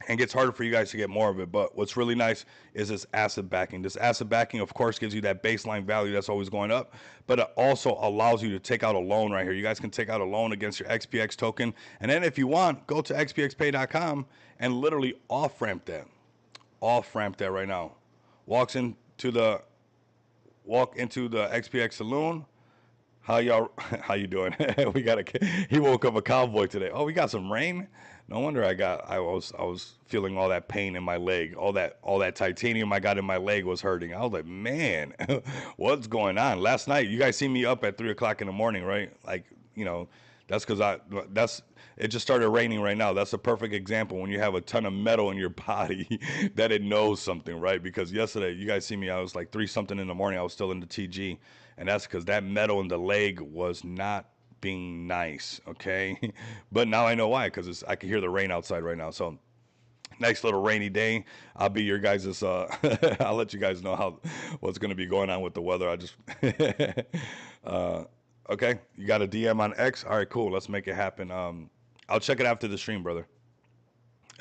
and gets harder for you guys to get more of it. But what's really nice is this asset backing. This asset backing, of course, gives you that baseline value that's always going up, but it also allows you to take out a loan right here. You guys can take out a loan against your XPX token, and then if you want, go to xpxpay.com and literally off-ramp that right now. Walk into the XPX saloon. How you doing? He woke up a cowboy today. Oh, we got some rain. No wonder I was feeling all that pain in my leg. All that titanium I got in my leg was hurting. I was like, man, what's going on? Last night, you guys see me up at 3:00 in the morning, right? Like, that's because it just started raining right now. That's a perfect example when you have a ton of metal in your body that it knows something, right? Because yesterday, you guys see me, I was like 3 something in the morning. I was still in the TG, and that's because that metal in the leg was not being nice, okay? But now I know why, because I can hear the rain outside right now. So Nice little rainy day. I'll be your guys' I'll let you guys know how what's gonna be going on with the weather. I just uh okay, you got a DM on X? All right, cool. Let's make it happen. I'll check it after the stream, brother.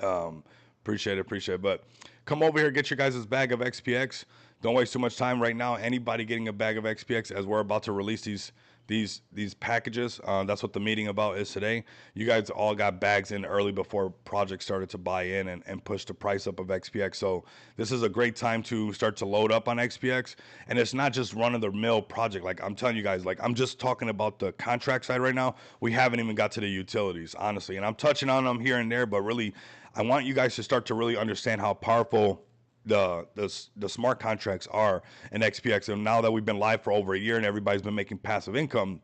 Um, appreciate it, appreciate it. But come over here, get your guys' bag of XPX. Don't waste too much time right now. Anybody getting a bag of XPX as we're about to release these packages. That's what the meeting about is today. You guys all got bags in early before projects started to buy in and push the price up of XPX. So this is a great time to start to load up on XPX. And it's not just run of the mill project. Like I'm telling you guys, like I'm just talking about the contract side right now. We haven't even got to the utilities, honestly. And I'm touching on them here and there, but really, I want you guys to start to really understand how powerful the smart contracts are in XPX. And now that we've been live for over a year and everybody's been making passive income,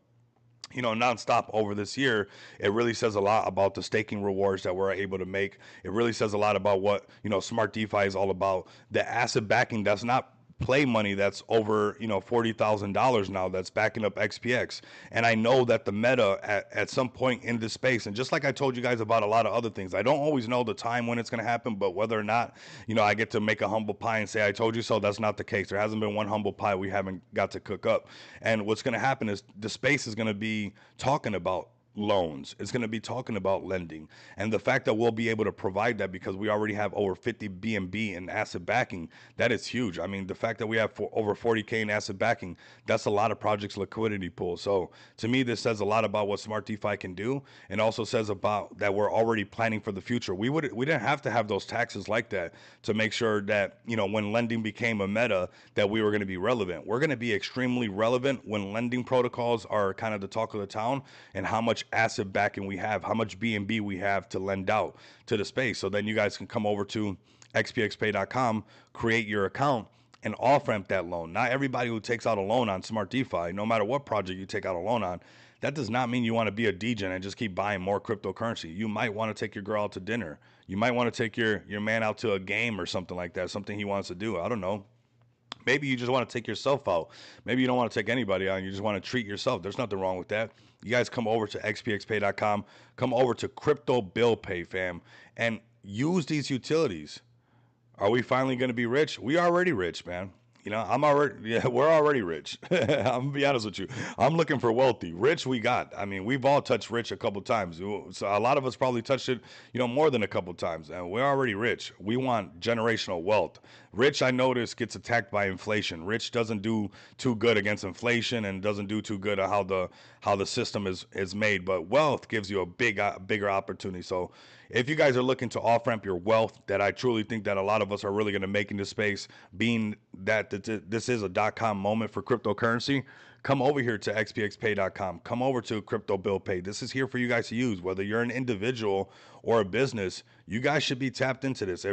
nonstop over this year, it really says a lot about the staking rewards that we're able to make. It really says a lot about what, smart DeFi is all about. The asset backing that's not play money that's over $40,000 now that's backing up XPX. And I know that the meta at some point in this space, and just like I told you guys about a lot of other things, I don't always know the time when it's going to happen, but whether or not I get to make a humble pie and say I told you so, that's not the case. There hasn't been one humble pie we haven't got to cook up. And what's going to happen is the space is going to be talking about loans. It's going to be talking about lending, and the fact that we'll be able to provide that because we already have over 50 BNB in asset backing, that is huge. I mean, the fact that we have over 40K in asset backing, that's a lot of projects liquidity pool. So to me, this says a lot about what Smart DeFi can do, and also says about that we're already planning for the future. We didn't have to have those taxes like that to make sure that when lending became a meta, that we were going to be relevant. We're going to be extremely relevant when lending protocols are kind of the talk of the town, and how much asset backing we have, how much BNB we have to lend out to the space. So then you guys can come over to xpxpay.com, create your account, and off ramp that loan. Not everybody who takes out a loan on Smart DeFi, no matter what project you take out a loan on, that does not mean you want to be a degen and just keep buying more cryptocurrency. You might want to take your girl out to dinner. You might want to take your man out to a game or something like that, something he wants to do. I don't know. Maybe you just want to take yourself out. Maybe you don't want to take anybody out. You just want to treat yourself. There's nothing wrong with that. You guys come over to xpxpay.com, come over to Crypto Bill Pay, fam, and use these utilities. Are we finally going to be rich? We already rich, man. We're already rich. I'm gonna be honest with you. I'm looking for wealthy. Rich, we got. I mean, we've all touched rich a couple times. So a lot of us probably touched it, more than a couple times. And we're already rich. We want generational wealth. Rich, I notice, gets attacked by inflation. Rich doesn't do too good against inflation and doesn't do too good at how the system is made. But wealth gives you a bigger opportunity. So if you guys are looking to off ramp your wealth, that I truly think that a lot of us are really going to make in this space, being that this is a .com moment for cryptocurrency, come over here to xpxpay.com. Come over to Crypto Bill Pay. This is here for you guys to use. Whether you're an individual or a business, you guys should be tapped into this.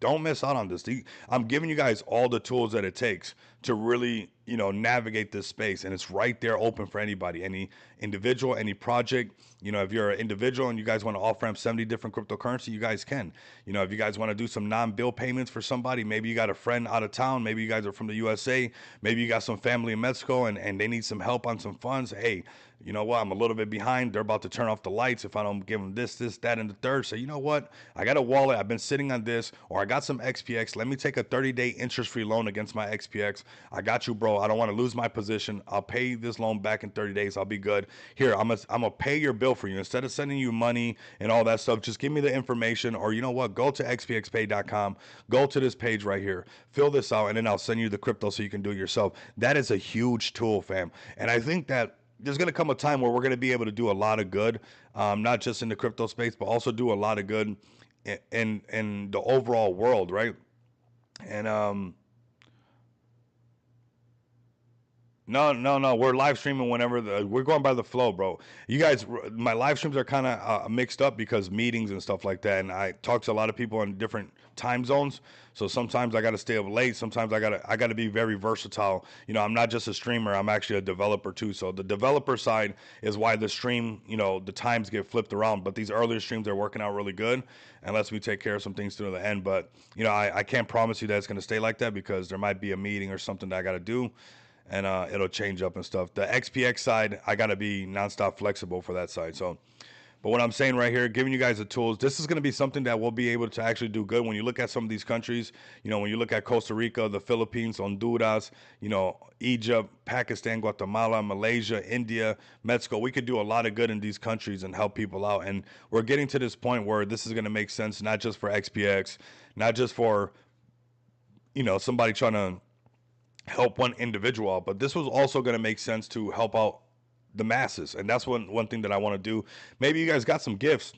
Don't miss out on this. I'm giving you guys all the tools that it takes to really, navigate this space. And it's right there open for anybody, any individual, any project. If you're an individual and you guys want to off ramp 70 different cryptocurrency, you guys can. If you guys want to do some non-bill payments for somebody, maybe you got a friend out of town, maybe you guys are from the USA, maybe you got some family in Mexico and they need some help on some funds. Hey, you know what? I'm a little bit behind. They're about to turn off the lights if I don't give them this, that, and the third. So you know what? I got a wallet. I've been sitting on this, or I got some XPX. Let me take a 30-day interest-free loan against my XPX. I got you, bro. I don't want to lose my position. I'll pay this loan back in 30 days. I'll be good. Here, I'm gonna pay your bill for you. Instead of sending you money and all that stuff, just give me the information, or you know what? Go to xpxpay.com. Go to this page right here. Fill this out, and then I'll send you the crypto so you can do it yourself. That is a huge tool, fam. And I think that there's going to come a time where we're going to be able to do a lot of good, not just in the crypto space, but also do a lot of good in the overall world, right? And no. We're live streaming whenever we're going by the flow, bro. You guys, my live streams are kind of mixed up because meetings and stuff like that, and I talk to a lot of people in different time zones. So sometimes I got to stay up late. Sometimes I got to be very versatile. I'm not just a streamer. I'm actually a developer too. So the developer side is why the stream, the times get flipped around. But these earlier streams are working out really good, and lets me take care of some things to the end. But I can't promise you that it's going to stay like that because there might be a meeting or something that I got to do, and it'll change up and stuff. The XPX side, I got to be nonstop flexible for that side. So But what I'm saying right here, giving you guys the tools, this is going to be something that we'll be able to actually do good. When you look at some of these countries, when you look at Costa Rica, the Philippines, Honduras, Egypt, Pakistan, Guatemala, Malaysia, India, Mexico, we could do a lot of good in these countries and help people out. And we're getting to this point where this is going to make sense, not just for XPX, not just for, somebody trying to help one individual out, but this was also going to make sense to help out the masses. And that's one thing that I want to do. Maybe you guys got some gifts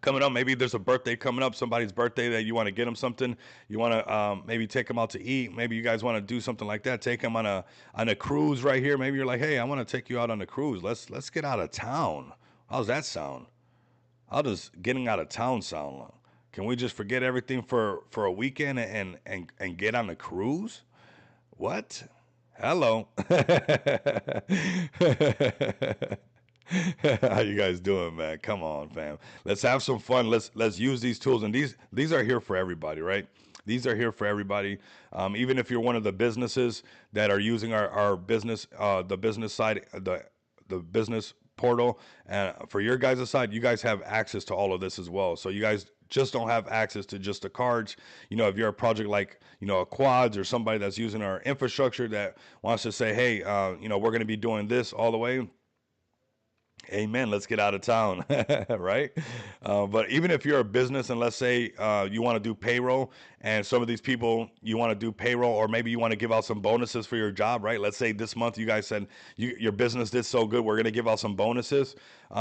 coming up. Maybe there's a birthday coming up, somebody's birthday, that you want to get them something. You want to maybe take them out to eat. Maybe you guys want to do something like that. Take them on a cruise right here. Maybe you're like, hey, I want to take you out on a cruise. Let's get out of town. How's that sound? How does getting out of town sound? Can we just forget everything for a weekend and get on a cruise? What? Hello. How you guys doing, man? Come on, fam. Let's have some fun. Let's use these tools, and these are here for everybody, right? These are here for everybody. Even if you're one of the businesses that are using our business, the business side, the business portal, and for your guys' side, you guys have access to all of this as well. So you guys just don't have access to just the cards. If you're a project like, a Quads or somebody that's using our infrastructure that wants to say, hey, we're going to be doing this all the way. Amen. Let's get out of town, right? But even if you're a business and let's say you want to do payroll, and some of these people, you want to do payroll, or maybe you want to give out some bonuses for your job, right? Let's say this month you guys said your business did so good, we're going to give out some bonuses.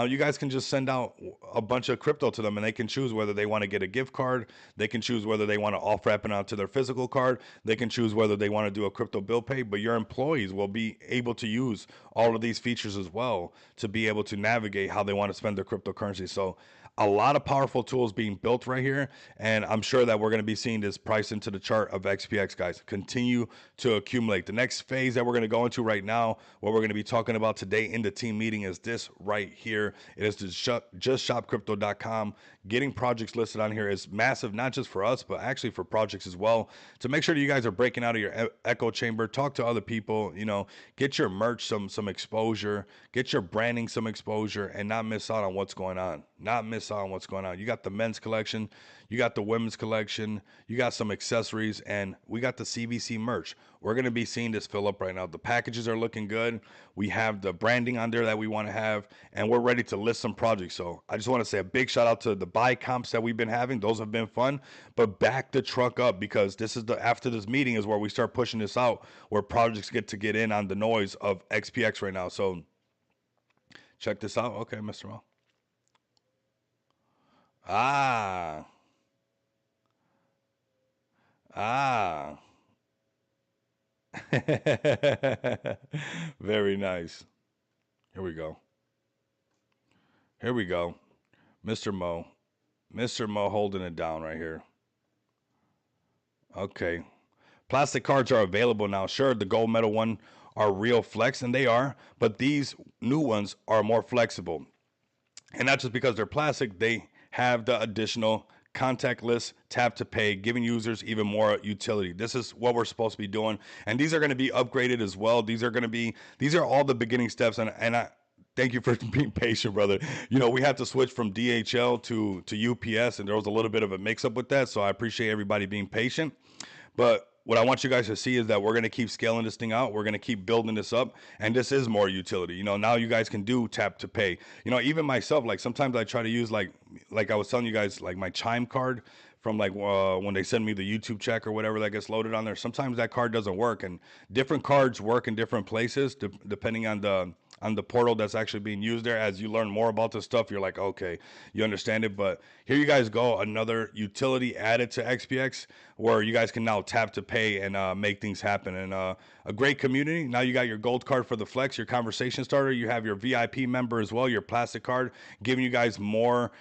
You guys can just send out a bunch of crypto to them, and they can choose whether they want to get a gift card. They can choose whether they want to off wrap it onto their physical card. They can choose whether they want to do a crypto bill pay. But your employees will be able to use all of these features as well to be able to navigate how they want to spend their cryptocurrency. So a lot of powerful tools being built right here, and I'm sure that we're going to be seeing this price into the chart of XPX, guys, continue to accumulate. The next phase that we're going to go into right now, what we're going to be talking about today in the team meeting, is this right here. It is the justshopcrypto.com. Getting projects listed on here is massive, not just for us, but actually for projects as well. To make sure that you guys are breaking out of your echo chamber, talk to other people, get your merch some exposure, get your branding some exposure, and not miss out on what's going on. Not miss out on what's going on. You got the men's collection, you got the women's collection, you got some accessories, and we got the CBC merch. We're going to be seeing this fill up right now. The packages are looking good. We have the branding on there that we want to have, and we're ready to list some projects. So I just want to say a big shout out to the buy comps that we've been having. Those have been fun, but back the truck up, because this is after this meeting is where we start pushing this out, where projects get in on the noise of XPX right now. So check this out. Okay, Mr. Mo. Ah. Very nice. Here we go. Here we go. Mr. Mo. Mr. Mo holding it down right here. Okay. Plastic cards are available now. Sure, the gold medal one are real flex, and they are, but these new ones are more flexible. And not just because they're plastic, they have the additional contactless tap to pay, giving users even more utility. This is what we're supposed to be doing, and these are going to be upgraded as well. These are all the beginning steps, and I thank you for being patient, brother. We had to switch from DHL to UPS, and there was a little bit of a mix up with that, so I appreciate everybody being patient. But what I want you guys to see is that we're going to keep scaling this thing out. We're going to keep building this up, and this is more utility. Now you guys can do tap to pay. Even myself, like sometimes I try to use like I was telling you guys, like my Chime card from like when they send me the YouTube check or whatever that gets loaded on there. Sometimes that card doesn't work, and different cards work in different places depending on the portal that's actually being used there. As you learn more about this stuff, you're like, okay, you understand it. But here you guys go, another utility added to XPX, where you guys can now tap to pay and make things happen. And a great community. Now you got your gold card for the flex, your conversation starter. You have your VIP member as well, your plastic card, giving you guys more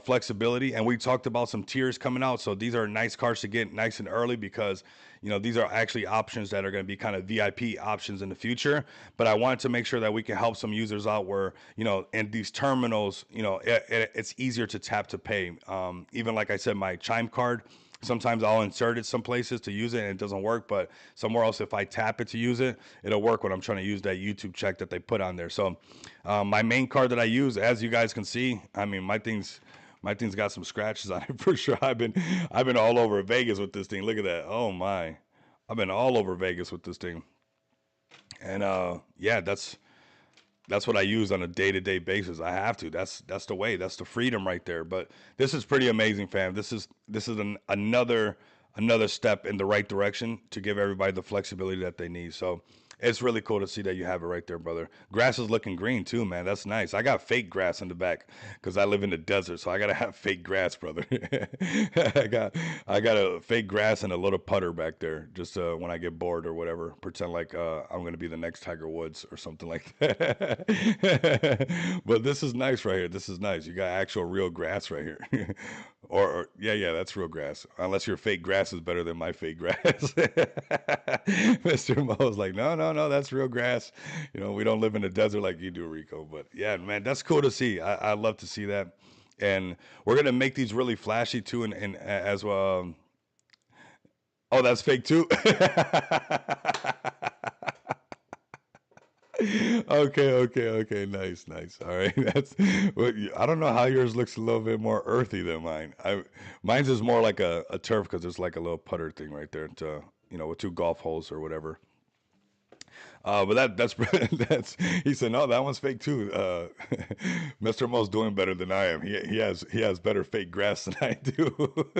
flexibility. And we talked about some tiers coming out. So these are nice cards to get nice and early, because these are actually options that are going to be kind of VIP options in the future. But I wanted to make sure that we can help some users out where, in these terminals, it's easier to tap to pay. Even like I said, my Chime card, sometimes I'll insert it some places to use it and it doesn't work, but somewhere else, if I tap it to use it, it'll work when I'm trying to use that YouTube check that they put on there. So my main card that I use, as you guys can see, I mean, my thing's got some scratches on it for sure. I've been all over Vegas with this thing. Look at that. Oh my. I've been all over Vegas with this thing. And yeah, that's what I use on a day-to-day basis. I have to. That's the way. That's the freedom right there. But this is pretty amazing, fam. This is another step in the right direction to give everybody the flexibility that they need. So it's really cool to see that you have it right there, brother. Grass is looking green too, man. That's nice. I got fake grass in the back because I live in the desert, so I gotta have fake grass, brother. I got a fake grass and a little putter back there, just when I get bored or whatever. Pretend like I'm gonna be the next Tiger Woods or something like that. But this is nice right here. This is nice. You got actual real grass right here. Or yeah, that's real grass. Unless your fake grass is better than my fake grass. Mr. Mo's like, no, that's real grass. We don't live in the desert like you do, Rico. But yeah, man, that's cool to see. I love to see that. And we're gonna make these really flashy too, and as well. Oh, that's fake too. Okay. Nice. All right. I don't know how yours looks a little bit more earthy than mine. Mine's is more like a turf because there's like a little putter thing right there to, with two golf holes or whatever. But that's that's he said no, that one's fake too. Mr. Mo's doing better than I am. He has better fake grass than I do.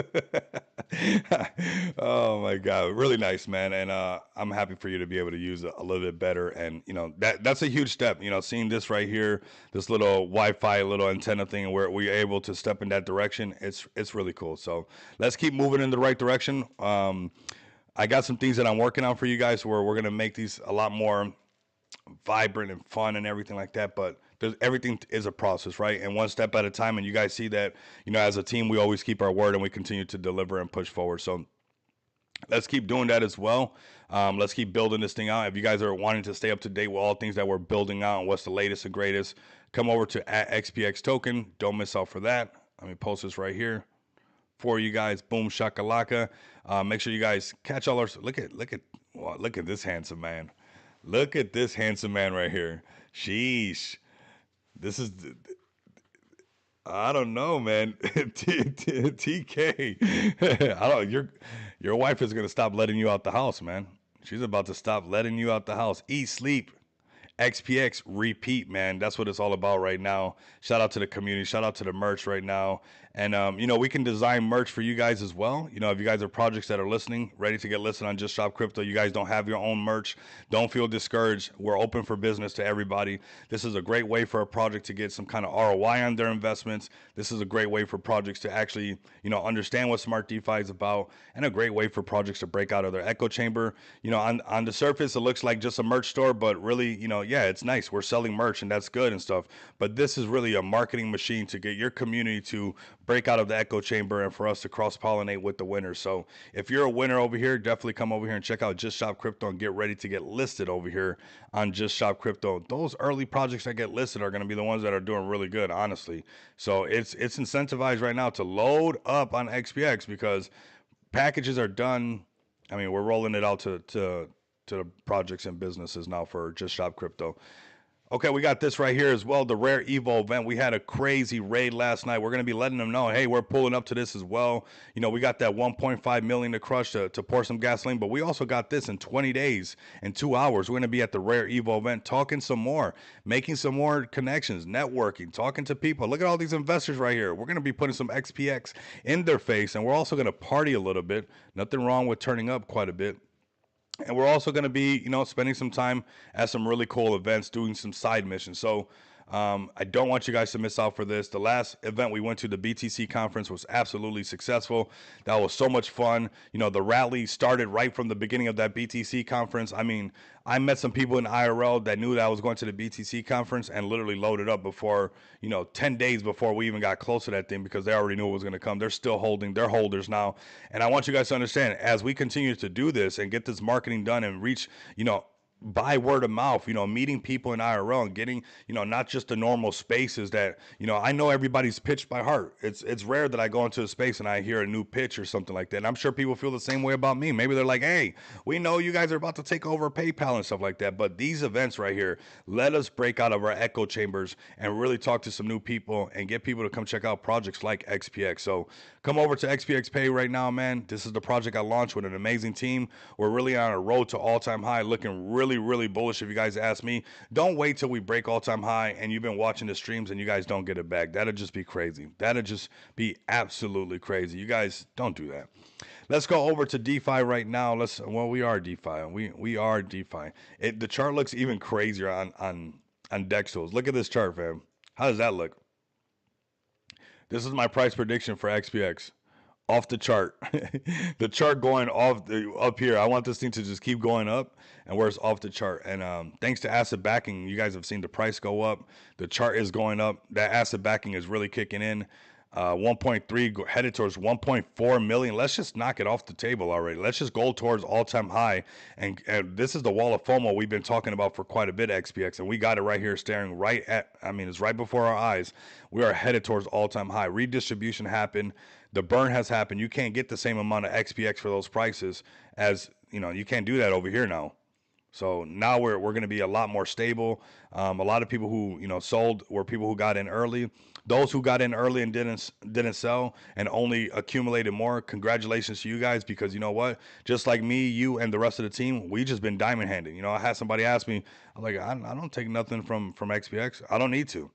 Oh my God, really nice, man, and I'm happy for you to be able to use it a little bit better. And that's a huge step. Seeing this right here, this little Wi-Fi little antenna thing, where we're able to step in that direction, it's really cool. So let's keep moving in the right direction. I got some things that I'm working on for you guys where we're gonna make these a lot more vibrant and fun and everything like that. But everything is a process, right? And one step at a time. And you guys see that, as a team, we always keep our word and we continue to deliver and push forward. So let's keep doing that as well. Let's keep building this thing out. If you guys are wanting to stay up to date with all things that we're building out and what's the latest and greatest, come over to @XPX Token. Don't miss out for that. Let me post this right here for you guys. Boom shakalaka. Make sure you guys catch all our look at this handsome man. Look at this handsome man right here. Sheesh. This is I don't know, man. TK. I don't your wife is gonna stop letting you out the house, man. She's about to stop letting you out the house. Eat, sleep. XPX repeat, man. That's what it's all about right now. Shout out to the community. Shout out to the merch right now. And, we can design merch for you guys as well. If you guys are projects that are listening, ready to get listed on Just Shop Crypto, you guys don't have your own merch, don't feel discouraged. We're open for business to everybody. This is a great way for a project to get some kind of ROI on their investments. This is a great way for projects to actually, understand what Smart DeFi is about, and a great way for projects to break out of their echo chamber. On the surface, it looks like just a merch store, but really, yeah, it's nice. We're selling merch and that's good and stuff. But this is really a marketing machine to get your community to break out of the echo chamber and for us to cross-pollinate with the winners. So if you're a winner over here, definitely come over here and check out Just Shop Crypto and get ready to get listed over here on Just Shop Crypto. Those early projects that get listed are going to be the ones that are doing really good, honestly. So it's incentivized right now to load up on XPX because packages are done. I mean, we're rolling it out to the projects and businesses now for Just Shop Crypto. Okay, we got this right here as well, the Rare Evo event. We had a crazy raid last night. We're going to be letting them know, hey, we're pulling up to this as well. We got that 1.5 million to crush to pour some gasoline, but we also got this in 20 days and 2 hours. We're going to be at the Rare Evo event talking some more, making some more connections, networking, talking to people. Look at all these investors right here. We're going to be putting some XPX in their face, and we're also going to party a little bit. Nothing wrong with turning up quite a bit. And we're also going to be, spending some time at some really cool events, doing some side missions. So I don't want you guys to miss out for this. The last event we went to, the BTC conference, was absolutely successful. That was so much fun. The rally started right from the beginning of that BTC conference. I mean, I met some people in IRL that knew that I was going to the BTC conference and literally loaded up before, 10 days before we even got close to that thing because they already knew it was going to come. They're still holding. They're holders now. And I want you guys to understand, as we continue to do this and get this marketing done and reach, by word of mouth, meeting people in IRL and getting, not just the normal spaces that, I know everybody's pitched by heart. It's rare that I go into a space and I hear a new pitch or something like that. And I'm sure people feel the same way about me. Maybe they're like, hey, we know you guys are about to take over PayPal and stuff like that. But these events right here, let us break out of our echo chambers and really talk to some new people and get people to come check out projects like XPX. So come over to XPX Pay right now, man. This is the project I launched with an amazing team. We're really on a road to all-time high, looking really, really bullish if you guys ask me. Don't wait till we break all-time high and you've been watching the streams and you guys don't get it back. That'd just be crazy. That'd just be absolutely crazy. You guys don't do that. Let's go over to DeFi right now. We are DeFi. We are DeFi. The chart looks even crazier on Dex tools. Look at this chart, fam. How does that look? This is my price prediction for XPX. Off the chart. The chart going up here. I want this thing to just keep going up and where it's off the chart. And thanks to asset backing, you guys have seen the price go up. The chart is going up. That asset backing is really kicking in. 1.3 headed towards 1.4 million. Let's just knock it off the table already. Let's just go towards all-time high. And this is the wall of FOMO we've been talking about for quite a bit, XPX. And we got it right here staring right at, it's right before our eyes. We are headed towards all-time high. Redistribution happened. The burn has happened. You can't get the same amount of XPX for those prices as, you can't do that over here now. So now we're going to be a lot more stable. A lot of people who, sold were people who got in early. Those who got in early and didn't sell and only accumulated more, congratulations to you guys, because you know what? Just like me, you, and the rest of the team, we just been diamond handed. I had somebody ask me, I'm like, I don't take nothing from XPX. I don't need to.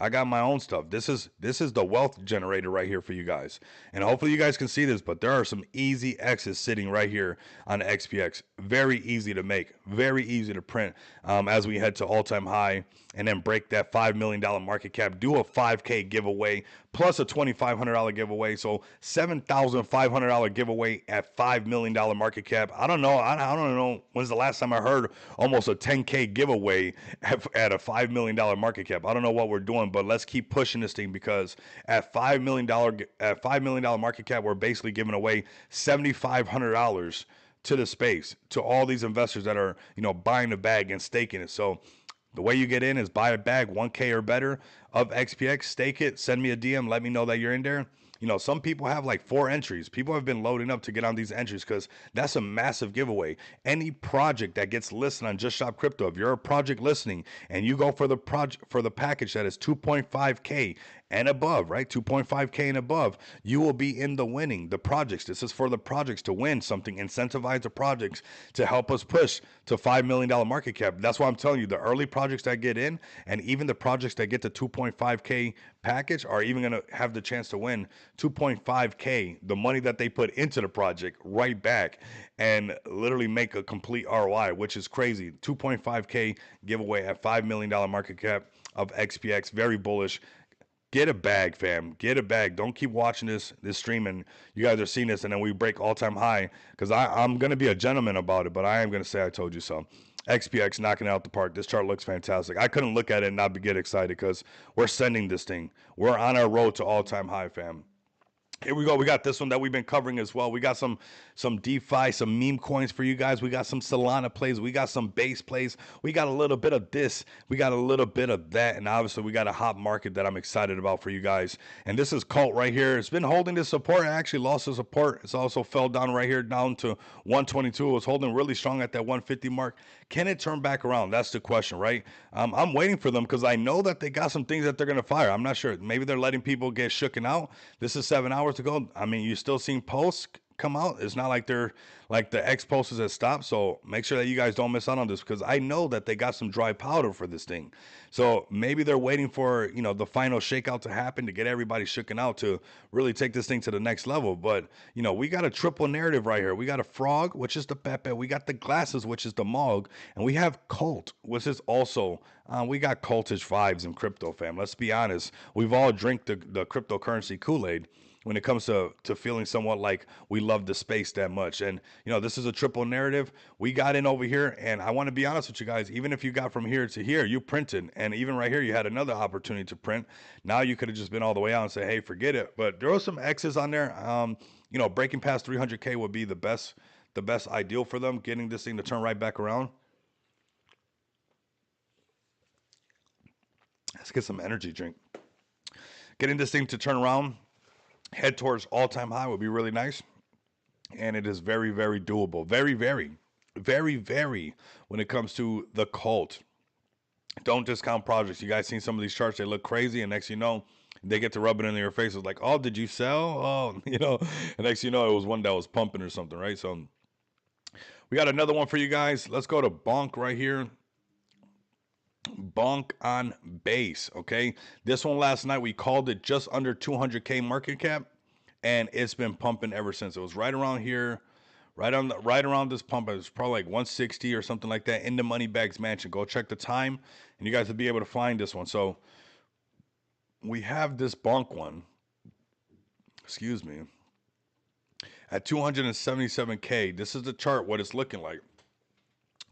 I got my own stuff. This is the wealth generator right here for you guys. And hopefully you guys can see this, but there are some easy X's sitting right here on XPX. Very easy to make, very easy to print as we head to all-time high and then break that $5 million market cap, do a 5K giveaway plus a $2,500 giveaway. So $7,500 giveaway at $5 million market cap. I don't know. I don't know when's the last time I heard almost a 10K giveaway at a $5 million market cap. I don't know what we're doing, but let's keep pushing this thing, because at $5 million market cap, we're basically giving away $7,500 to the space, to all these investors that are, buying the bag and staking it. So the way you get in is buy a bag 1K or better of XPX, stake it, send me a DM, let me know that you're in there. Some people have like 4 entries. People have been loading up to get on these entries because that's a massive giveaway. Any project that gets listed on Just Shop Crypto, if you're a project listening and you go for the package that is 2.5K and above, right? 2.5K and above, you will be in the winning. The projects, this is for the projects to win something, incentivize the projects to help us push to $5 million market cap. That's why I'm telling you, the early projects that get in and even the projects that get to 2.5K package are even going to have the chance to win 2.5K, the money that they put into the project, right back and literally make a complete ROI, which is crazy. 2.5K giveaway at $5 million market cap of XPX. Very bullish. Get a bag, fam. Get a bag. Don't keep watching this stream and you guys are seeing this and then we break all-time high, because I'm going to be a gentleman about it, but I am going to say I told you so. XPX knocking it out the park. This chart looks fantastic. I couldn't look at it and not get excited because we're sending this thing. We're on our road to all-time high, fam. Here we go. We got this one that we've been covering as well. We got some DeFi, some meme coins for you guys. We got some Solana plays. We got some base plays. We got a little bit of this. We got a little bit of that. And obviously, we got a hot market that I'm excited about for you guys. And this is Cult right here. It's been holding this support. It actually lost the support. It's also fell down right here down to 122. It was holding really strong at that 150 mark. Can it turn back around? That's the question, right? I'm waiting for them because I know that they got some things that they're going to fire. I'm not sure. Maybe they're letting people get shooken out. This is 7 hours to go. You're still seeing posts come out. It's not like they're like the X posts has stopped. So make sure that you guys don't miss out on this, because I know that they got some dry powder for this thing. So maybe they're waiting for, the final shakeout to happen to get everybody shooken out to really take this thing to the next level. But, we got a triple narrative right here. We got a Frog, which is the Pepe. We got the Glasses, which is the Mog. And we have Cult, which is also, we got cultish vibes in crypto, fam. Let's be honest. We've all drank the cryptocurrency Kool-Aid when it comes to feeling somewhat like we love the space that much. And, this is a triple narrative. We got in over here, and I want to be honest with you guys, even if you got from here to here, you printed, and even right here, you had another opportunity to print. Now you could have just been all the way out and say, hey, forget it. But there were some X's on there. Breaking past 300K would be the best ideal for them, getting this thing to turn right back around. Let's get some energy drink. Getting this thing to turn around, head towards all-time high would be really nice. And it is very, very doable. Very, very, very, very when it comes to the cult. Don't discount projects. You guys seen some of these charts, they look crazy, and next you know, they get to rub it in your face. It's like, oh, did you sell? Oh, and next you know, it was one that was pumping or something, right? So we got another one for you guys. Let's go to Bonk right here. Bonk on base, okay? This one last night, we called it just under 200K market cap, and it's been pumping ever since. It was right around here, right around this pump. It was probably like 160 or something like that in the Moneybags Mansion. Go check the time, and you guys will be able to find this one. So we have this Bonk one, excuse me, at 277K. This is the chart, what it's looking like.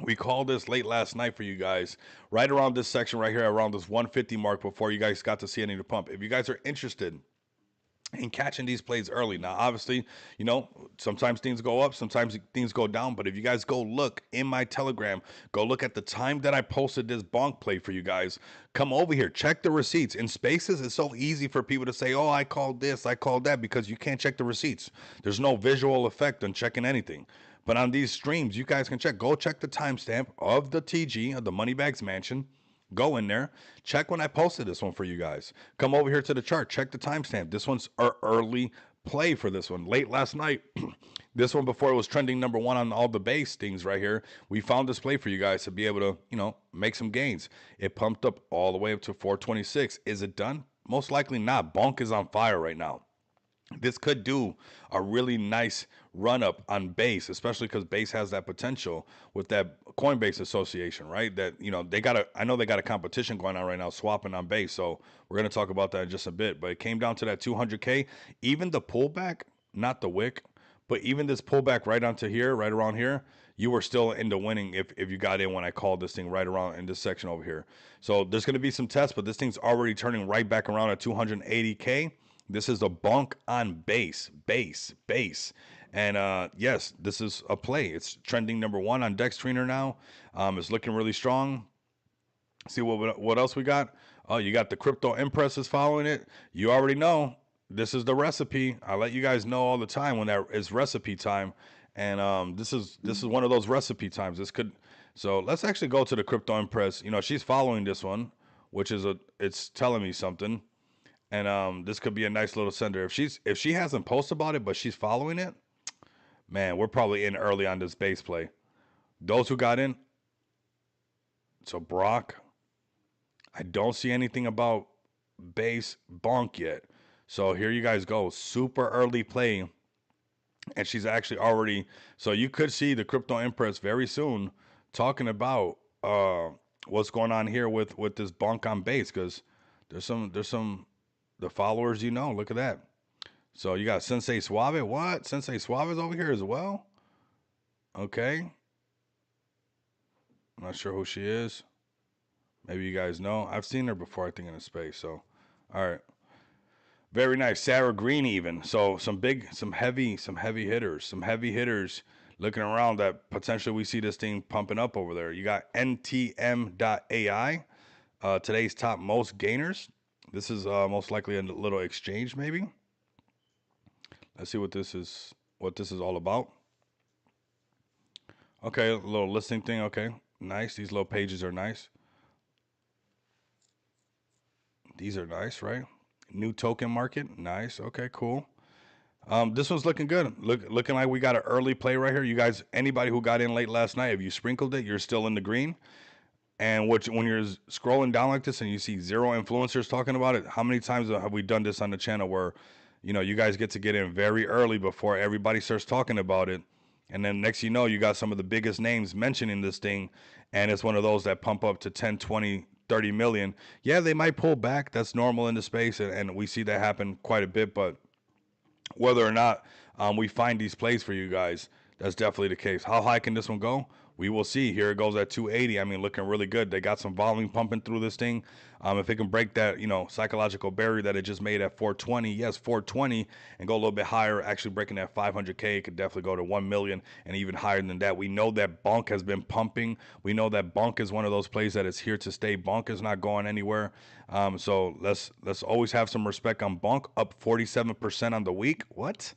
We called this late last night for you guys, right around this section right here, around this 150 mark before you guys got to see any of the pump. If you guys are interested in catching these plays early, now obviously, sometimes things go up, sometimes things go down, but if you guys go look in my Telegram, go look at the time that I posted this bonk play for you guys, come over here, check the receipts. In Spaces, it's so easy for people to say, oh, I called this, I called that, because you can't check the receipts. There's no visual effect on checking anything. But on these streams, you guys can check. Go check the timestamp of the TG, of the Moneybags Mansion. Go in there. Check when I posted this one for you guys. Come over here to the chart. Check the timestamp. This one's our early play for this one. Late last night, this one before it was trending number one on all the base things right here. We found this play for you guys to be able to, make some gains. It pumped up all the way up to 426. Is it done? Most likely not. Bonk is on fire right now. This could do a really nice run up on base, especially because base has that potential with that Coinbase association, right? That I know they got a competition going on right now, swapping on base. So we're gonna talk about that in just a bit. But it came down to that 200K. Even the pullback, not the wick, but even this pullback right onto here, right around here, you were still into winning if you got in when I called this thing right around in this section over here. So there's gonna be some tests, but this thing's already turning right back around at 280K. This is a bonk on base. And yes, this is a play. It's trending number one on Dex Trainer now. It's looking really strong. See what else we got? Oh, you got the Crypto Empresses following it. You already know this is the recipe. I let you guys know all the time when that is recipe time. And this is one of those recipe times. So let's actually go to the Crypto Empress. She's following this one, which is it's telling me something. And this could be a nice little sender. If she hasn't posted about it, but she's following it, man, we're probably in early on this base play. Those who got in, so Brock, I don't see anything about base bonk yet. So here you guys go, super early play, and she's actually already. So you could see the Crypto Empress very soon talking about what's going on here with this bonk on base, because there's some. The followers, look at that. So you got Sensei Suave. What? Sensei Suave is over here as well? Okay. I'm not sure who she is. Maybe you guys know. I've seen her before, I think, in a space. So, all right. Very nice. Sarah Green even. So some heavy hitters looking around that potentially we see this thing pumping up over there. You got NTM.ai. Today's top most gainers. This is most likely a little exchange, maybe. Let's see what this is all about. Okay, a little listing thing. Okay, nice. These little pages are nice. These are nice, right? New token market. Nice. Okay, cool. This one's looking good. Looking like we got an early play right here. You guys, anybody who got in late last night, if you sprinkled it, you're still in the green. And when you're scrolling down like this and you see zero influencers talking about it, how many times have we done this on the channel where, you guys get to get in very early before everybody starts talking about it. And then next you know, you got some of the biggest names mentioning this thing. And it's one of those that pump up to 10, 20, 30 million. Yeah, they might pull back. That's normal in the space. And we see that happen quite a bit. But whether or not we find these plays for you guys, that's definitely the case. How high can this one go? We will see. Here it goes at 280. I mean, looking really good. They got some volume pumping through this thing. If it can break that, psychological barrier that it just made at 420, yes, 420, and go a little bit higher, actually breaking that 500K, it could definitely go to 1 million and even higher than that. We know that Bonk has been pumping. We know that Bonk is one of those plays that is here to stay. Bonk is not going anywhere. So let's always have some respect on Bonk, up 47% on the week. What?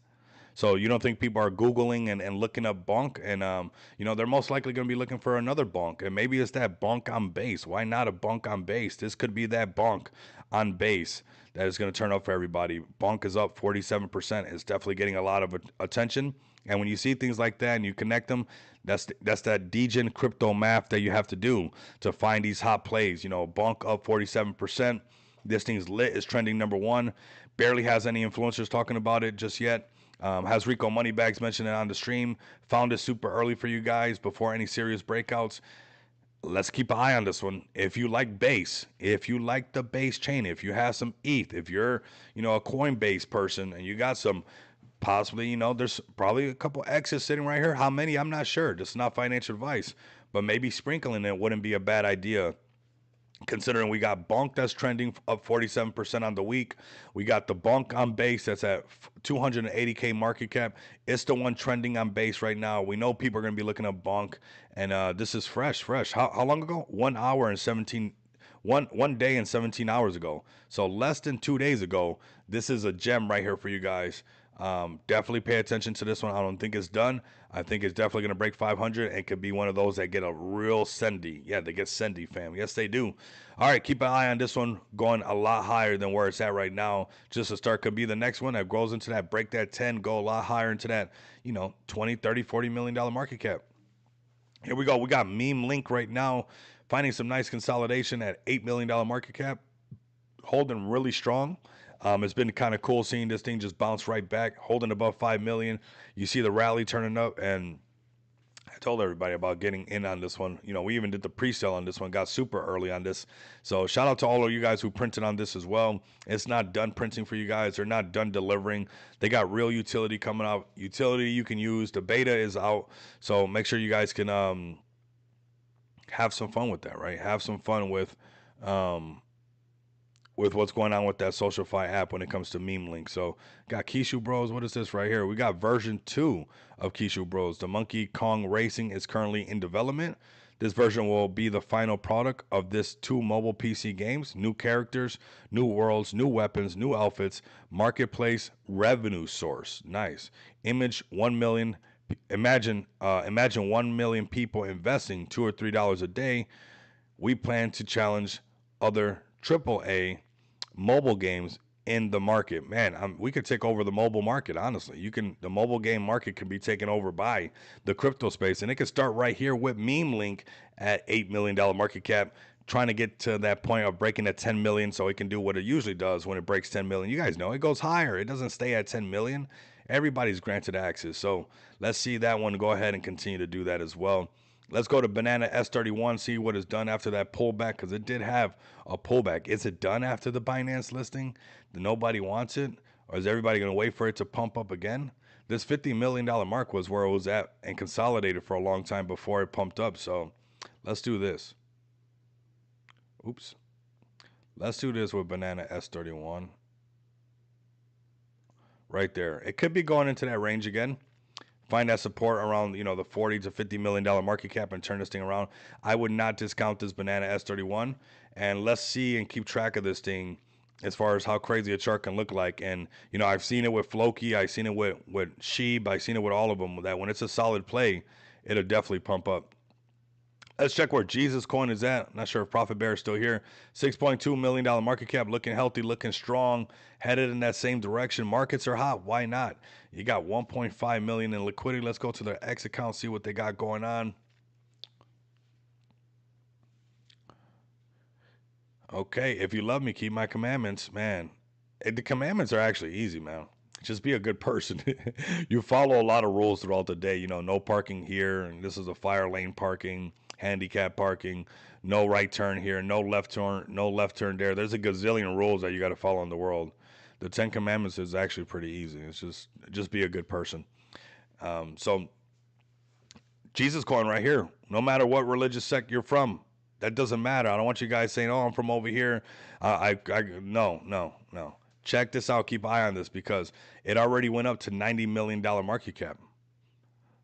So you don't think people are Googling and looking up bonk and they're most likely going to be looking for another bonk, and maybe it's that bonk on base. Why not a bonk on base? This could be that bonk on base that is going to turn up for everybody. Bonk is up 47%. It's definitely getting a lot of attention. And when you see things like that and you connect them, that's that degen crypto math that you have to do to find these hot plays. Bonk up 47%. This thing's lit. Is trending number one. Barely has any influencers talking about it just yet. Has Rico Moneybags mentioned it on the stream. Found it super early for you guys before any serious breakouts. Let's keep an eye on this one. If you like base, if you like the base chain, if you have some ETH, if you're, a Coinbase person and you got some, possibly, there's probably a couple X's sitting right here. How many? I'm not sure. This is not financial advice, but maybe sprinkling it wouldn't be a bad idea. Considering we got Bonk that's trending up 47% on the week. We got the Bonk on base that's at 280K market cap. It's the one trending on base right now. We know people are going to be looking at Bonk, and this is fresh. How long ago? 1 hour and 17 one day and 17 hours ago. So less than 2 days ago. This is a gem right here for you guys. Definitely pay attention to this one. I don't think it's done. I think it's definitely going to break 500 and could be one of those that get a real sendy. Yeah, they get sendy, fam. Yes, they do. All right, keep an eye on this one going a lot higher than where it's at right now. Just to start, could be the next one that grows into that, break that 10, go a lot higher into that, 20, 30, $40 million market cap. Here we go. We got Meme Link right now, finding some nice consolidation at $8 million market cap, holding really strong. It's been kind of cool seeing this thing just bounce right back, holding above 5 million. You see the rally turning up, and I told everybody about getting in on this one. We even did the pre-sale on this one, got super early on this. So shout out to all of you guys who printed on this as well. It's not done printing for you guys. They're not done delivering. They got real utility coming out. Utility you can use. The beta is out. So make sure you guys can have some fun with that, right? Have some fun with what's going on with that SocialFi app when it comes to Meme Link. So got Kishu Bros. What is this right here? We got version 2 of Kishu Bros. The Monkey Kong Racing is currently in development. This version will be the final product of this 2 mobile PC games. New characters, new worlds, new weapons, new outfits, marketplace, revenue source. Nice. Image 1 million. Imagine 1 million people investing $2 or $3 a day. We plan to challenge other AAA mobile games in the market. Man, we could take over the mobile market. Honestly, the mobile game market can be taken over by the crypto space, and it could start right here with Meme Link at $8 million market cap, trying to get to that point of breaking at 10 million so it can do what it usually does when it breaks 10 million. You guys know it goes higher. It doesn't stay at 10 million. Everybody's granted access. So let's see that one go ahead and continue to do that as well. Let's go to Banana S31, see what is done after that pullback, because it did have a pullback. Is it done after the Binance listing? Nobody wants it? Or is everybody going to wait for it to pump up again? This $50 million mark was where it was at and consolidated for a long time before it pumped up. So let's do this. Oops. Let's do this with Banana S31. Right there. It could be going into that range again. Find that support around, the 40 to $50 million market cap and turn this thing around. I would not discount this Banana S31. And let's see and keep track of this thing as far as how crazy a chart can look like. And, I've seen it with Floki. I've seen it with Sheeb. I've seen it with all of them, that when it's a solid play, it'll definitely pump up. Let's check where Jesus Coin is at. Not sure if Profit Bear is still here. $6.2 million market cap, looking healthy, looking strong, headed in that same direction. Markets are hot. Why not? You got 1.5 million in liquidity. Let's go to their X account, see what they got going on. Okay, if you love me, keep my commandments, man. The commandments are actually easy, man. Just be a good person. You follow a lot of rules throughout the day. No parking here, and this is a fire lane parking, handicap parking, no right turn here, no left turn there. There's a gazillion rules that you got to follow in the world. The 10 Commandments is actually pretty easy. It's just be a good person. So Jesus coin right here. No matter what religious sect you're from, that doesn't matter. I don't want you guys saying, "Oh, I'm from over here." No. Check this out. Keep an eye on this because it already went up to $90 million market cap.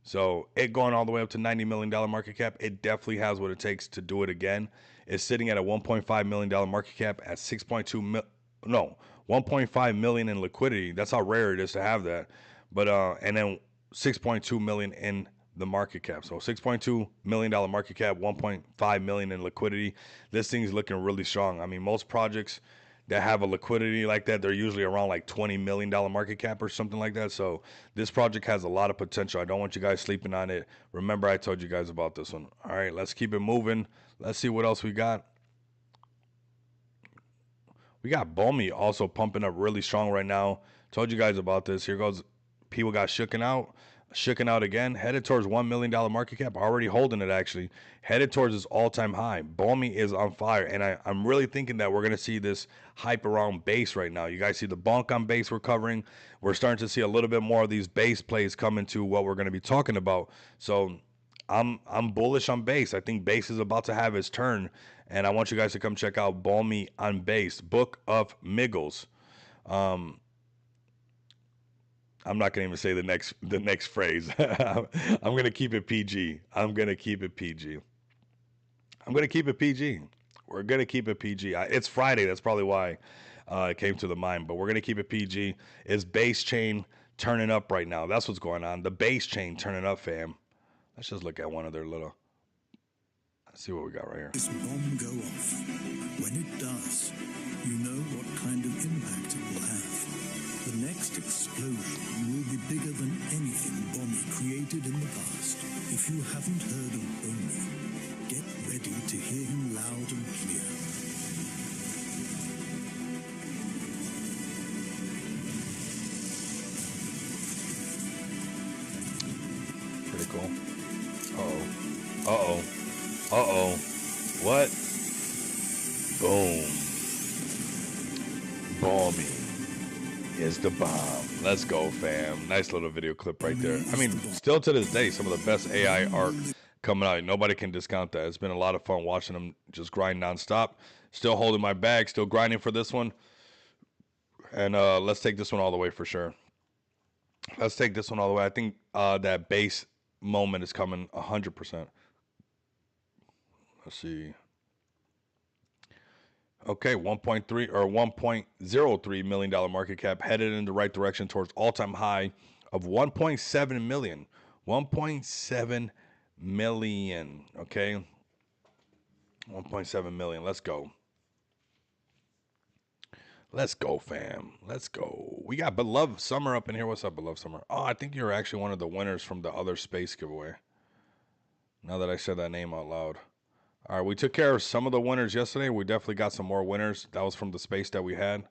So it going all the way up to $90 million market cap, it definitely has what it takes to do it again. It's sitting at a $1.5 million market cap at 6.2 mil, no, 1.5 million in liquidity. That's how rare it is to have that. But and then 6.2 million in the market cap. So $6.2 million market cap, 1.5 million in liquidity. This thing's looking really strong. I mean, most projects that have a liquidity like that, they're usually around like $20 million market cap or something like that. So this project has a lot of potential. I don't want you guys sleeping on it. Remember, I told you guys about this one. All right, let's keep it moving. Let's see what else we got. We got Bomi also pumping up really strong right now. Told you guys about this. Here goes. People got shooken out again. Headed towards $1 million market cap. Already holding it actually. Headed towards his all-time high. Bomi is on fire, and I'm really thinking that we're gonna see this hype around base right now. You guys see the bonk on base we're covering. We're starting to see a little bit more of these base plays come into what we're gonna be talking about. So I'm bullish on base. I think base is about to have its turn, and I want you guys to come check out Balmy on Base, Book of Miggles. I'm not gonna even say the next phrase. I'm gonna keep it PG. I'm gonna keep it PG. I'm gonna keep it PG. We're gonna keep it PG. It's Friday. That's probably why it came to the mind. But we're gonna keep it PG. Is base chain turning up right now? That's what's going on. The base chain turning up, fam. Let's just look at one of their little. Let's see what we got right here. This bomb go off. When it does, you know what kind of impact it will have. The next explosion will be bigger than anything Bommy created in the past. If you haven't heard of Bommy, get ready to hear him loud and clear. Pretty cool. Uh-oh. What? Boom. Balmy is the bomb. Let's go, fam. Nice little video clip right there. I mean, still to this day, some of the best AI art coming out. Nobody can discount that. It's been a lot of fun watching them just grind nonstop. Still holding my bag, still grinding for this one. And let's take this one all the way for sure. Let's take this one all the way. I think that base moment is coming 100%. Let's see. Okay, 1.3 or $1.03 million market cap, headed in the right direction towards all-time high of 1.7 million. 1.7 million. Okay, 1.7 million. Let's go. Let's go, fam. Let's go. We got Beloved Summer up in here. What's up, Beloved Summer? Oh, I think you're actually one of the winners from the other space giveaway. Now that I said that name out loud. All right, we took care of some of the winners yesterday. We definitely got some more winners. That was from the space that we had.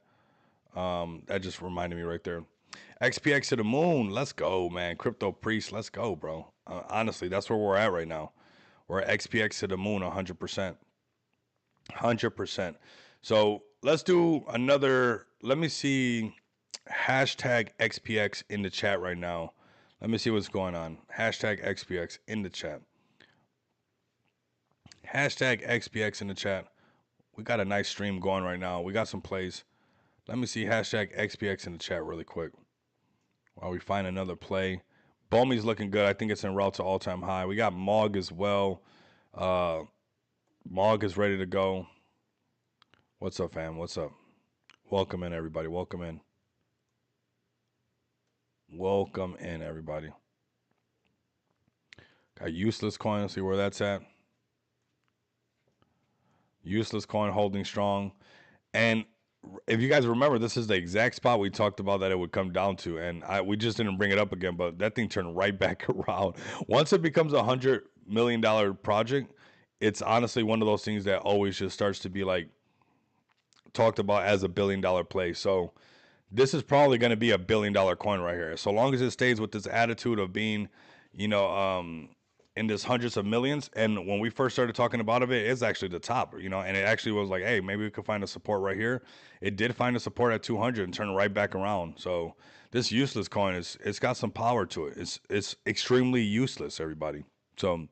That just reminded me right there. XPX to the moon. Let's go, man. Crypto Priest. Let's go, bro. Honestly, that's where we're at right now. We're at XPX to the moon 100%. 100%. So let's do another. Let me see. Hashtag XPX in the chat right now. Let me see what's going on. Hashtag XPX in the chat. Hashtag XPX in the chat. We got a nice stream going right now. We got some plays. Let me see hashtag XPX in the chat really quick while we find another play. Bomy's looking good. I think it's en route to all-time high. We got Mog as well. Mog is ready to go. What's up, fam? What's up? Welcome in, everybody. Welcome in. Welcome in, everybody. Got Useless Coin. Let's see where that's at. Useless Coin holding strong. And if you guys remember, this is the exact spot we talked about that it would come down to. And we just didn't bring it up again, but that thing turned right back around. Once it becomes $100 million project, it's honestly one of those things that always just starts to be like talked about as a $1 billion play. So this is probably going to be $1 billion coin right here. So long as it stays with this attitude of being, you know, in this hundreds of millions. And when we first started talking about it's actually the top, you know, and it actually was like, hey, maybe we could find a support right here. It did find a support at 200 and turn right back around. So this Useless Coin it's got some power to it. It's extremely useless, everybody. So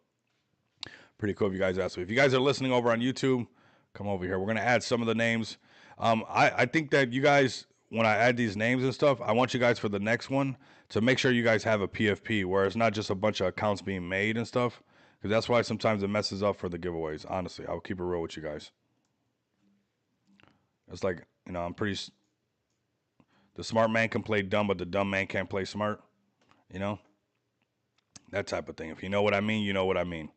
pretty cool if you guys ask me. If you guys are listening over on YouTube, come over here. We're gonna add some of the names. I think that you guys, when I add these names and stuff, I want you guys for the next one to make sure you guys have a PFP where it's not just a bunch of accounts being made and stuff. Because that's why sometimes it messes up for the giveaways. Honestly, I'll keep it real with you guys. It's like, you know, the smart man can play dumb, but the dumb man can't play smart. You know, that type of thing. If you know what I mean, you know what I mean.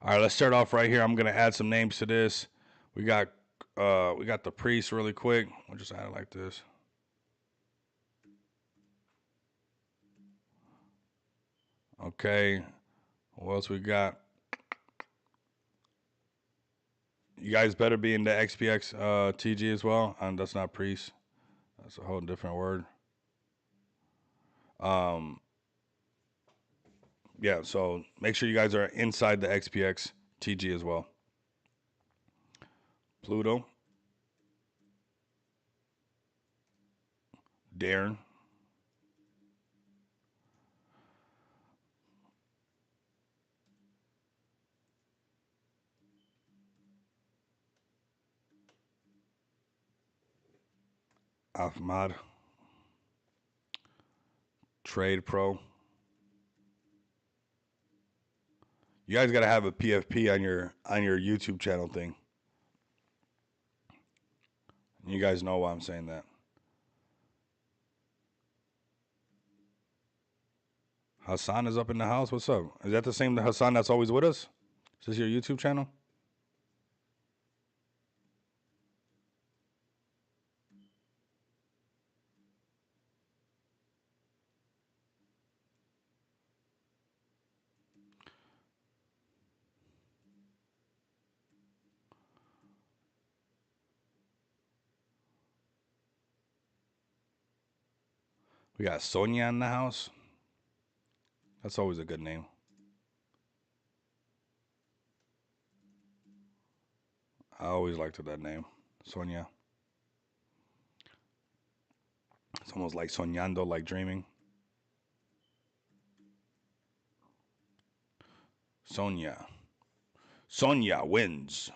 All right, let's start off right here. I'm gonna add some names to this. We got the priest really quick. We'll just add it like this. Okay. What else we got? You guys better be in the XPX TG as well. And that's not priest. That's a whole different word. Yeah, so make sure you guys are inside the XPX TG as well. Pluto. Darren. Ahmad. Trade Pro. You guys gotta have a PFP on your YouTube channel thing. You guys know why I'm saying that. Hassan is up in the house. What's up? Is that the same Hassan that's always with us? Is this your YouTube channel? We got Sonia in the house. That's always a good name. I always liked that name, Sonia. It's almost like soñando, like dreaming. Sonia. Sonia wins.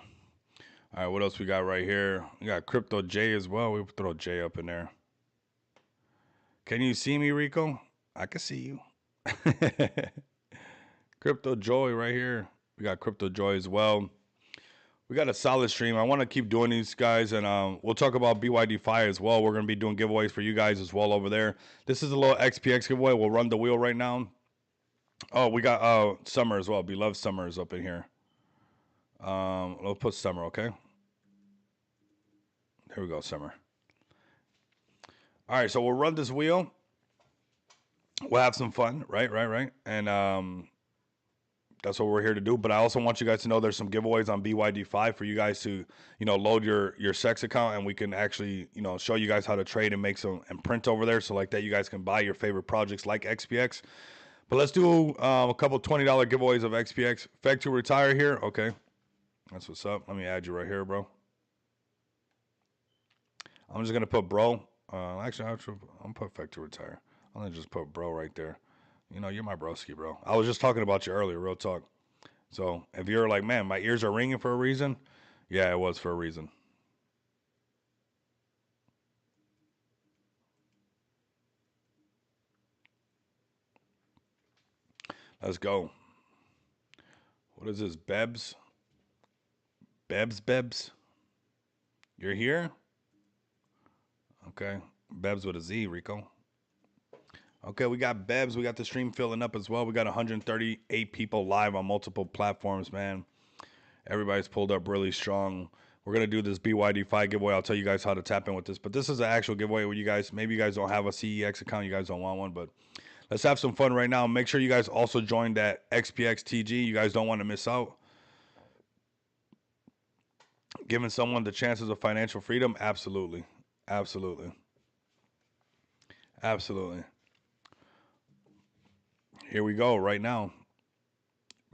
All right, what else we got right here? We got Crypto J as well. We throw J up in there. Can you see me, Rico? I can see you. Crypto Joy right here. We got Crypto Joy as well. We got a solid stream. I want to keep doing these guys, and we'll talk about BYD-Fi as well. We're going to be doing giveaways for you guys as well over there. This is a little XPX giveaway. We'll run the wheel right now. Oh, we got Summer as well. Beloved Summer is up in here. We'll put Summer, okay? Here we go, Summer. All right, so we'll run this wheel. We'll have some fun, right? And that's what we're here to do. But I also want you guys to know there's some giveaways on BYD-Fi for you guys to, you know, load your SEX account, and we can actually, you know, show you guys how to trade and make some and print over there. So like that, you guys can buy your favorite projects like XPX. But let's do a couple $20 giveaways of XPX. Feg to retire here. Okay, that's what's up. Let me add you right here, bro. I'm just gonna put bro. Actually, I'm gonna put Feg to retire. I'm gonna just put bro right there. You know, you're my broski, bro. I was just talking about you earlier, real talk. So if you're like, man, my ears are ringing for a reason, yeah, it was for a reason. Let's go. What is this, Bebs? Bebs? You're here? Okay. Bebs with a Z, Rico. Okay, we got Bebs. We got the stream filling up as well. We got 138 people live on multiple platforms, man. Everybody's pulled up really strong. We're going to do this BYD-Fi giveaway. I'll tell you guys how to tap in with this. But this is an actual giveaway where you guys, maybe you guys don't have a CEX account. You guys don't want one. But let's have some fun right now. Make sure you guys also join that XPX TG. You guys don't want to miss out. Giving someone the chances of financial freedom? Absolutely. Absolutely. Absolutely. Here we go right now.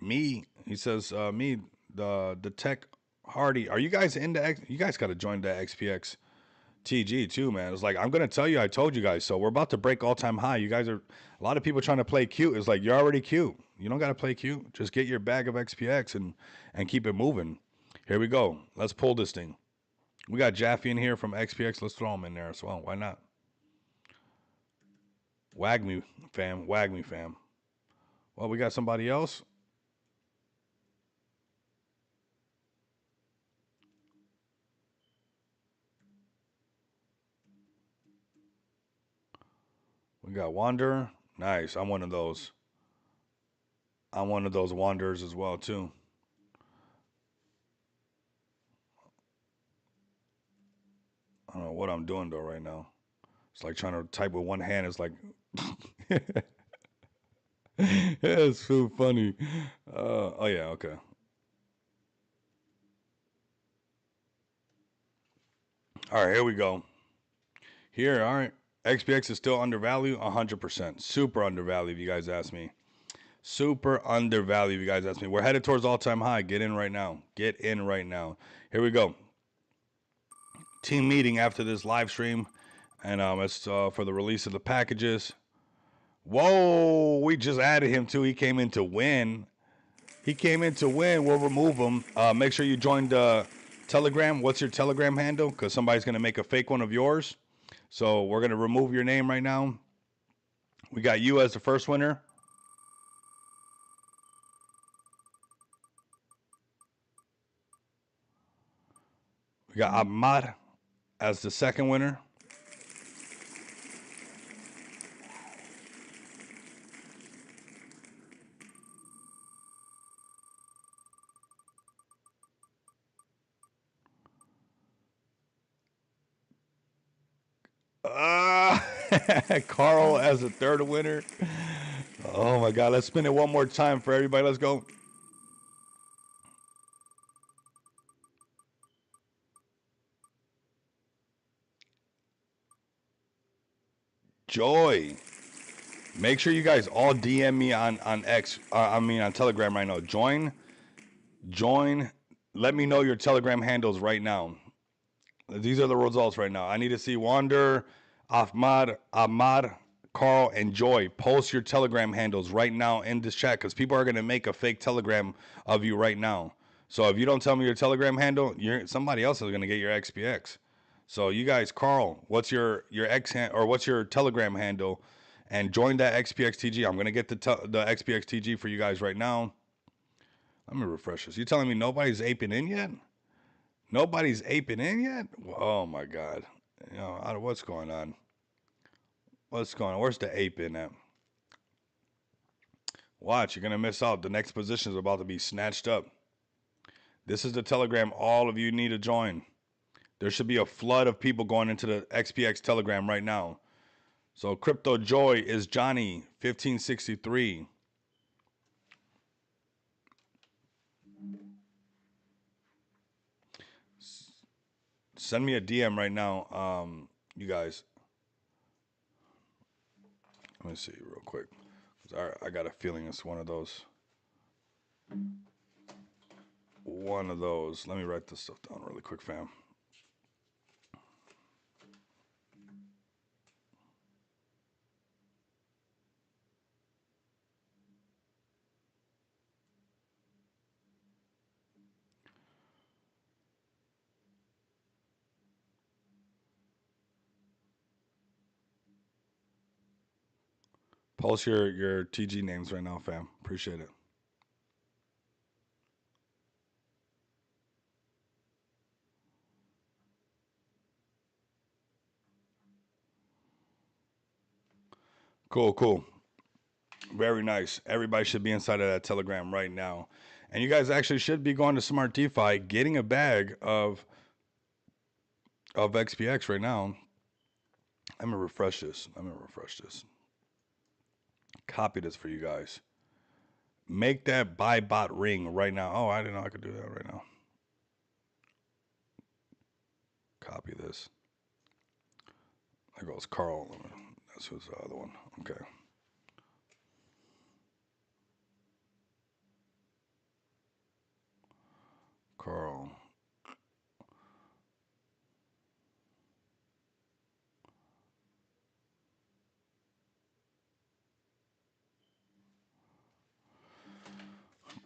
Me, he says, the Tech Hardy. Are you guys into X? You guys got to join the XPX TG too, man. It's like, I'm gonna tell you, I told you guys. So we're about to break all-time high. You guys are, a lot of people trying to play cute. It's like, you're already cute. You don't gotta play cute. Just get your bag of XPX and keep it moving. Here we go. Let's pull this thing. We got Jaffe in here from XPX. Let's throw him in there as well. Why not? Wag me, fam. Wag me, fam. Well, we got somebody else. We got Wander. Nice. I'm one of those. I'm one of those wanderers as well, too. I don't know what I'm doing though right now. It's like trying to type with one hand. It's like, it's so funny. Oh yeah, okay. All right, here we go. Here, all right. XPX is still undervalued, 100%. Super undervalued, if you guys ask me. Super undervalued, if you guys ask me. We're headed towards all-time high. Get in right now. Get in right now. Here we go. Team meeting after this live stream, and it's for the release of the packages. Whoa, we just added him too. He came in to win. He came in to win. We'll remove him. Make sure you join the Telegram. What's your Telegram handle? Because somebody's going to make a fake one of yours. So we're going to remove your name right now. We got you as the first winner. We got Ahmad as the second winner. Carl as the third winner. Oh my God. Let's spin it one more time for everybody. Let's go. Joy. Make sure you guys all DM me on X. On Telegram right now. Join. Let me know your Telegram handles right now. These are the results right now. I need to see Wander, Ahmad, Carl, and Joy. Post your Telegram handles right now in this chat because people are gonna make a fake Telegram of you right now. So if you don't tell me your Telegram handle, somebody else is gonna get your XPX. So you guys, Carl, what's your or what's your Telegram handle? And join that XPXTG. I'm gonna get the XPXTG for you guys right now. Let me refresh this. You telling me nobody's aping in yet? Nobody's aping in yet? Oh my God. You know, what's going on? What's going on? Where's the ape in at? Watch, you're going to miss out. The next position is about to be snatched up. This is the Telegram all of you need to join. There should be a flood of people going into the XPX Telegram right now. So Crypto Joy is Johnny 1563. Send me a DM right now, you guys. Let me see real quick. I got a feeling it's one of those. Let me write this stuff down really quick, fam. Post your TG names right now, fam. Appreciate it. Cool. Very nice. Everybody should be inside of that Telegram right now. And you guys actually should be going to Smart DeFi, getting a bag of XPX right now. Let me refresh this. Copy this for you guys. Make that buy bot ring right now. Oh, I didn't know I could do that right now. Copy this. There goes Carl. That's who's the other one. Okay. Carl.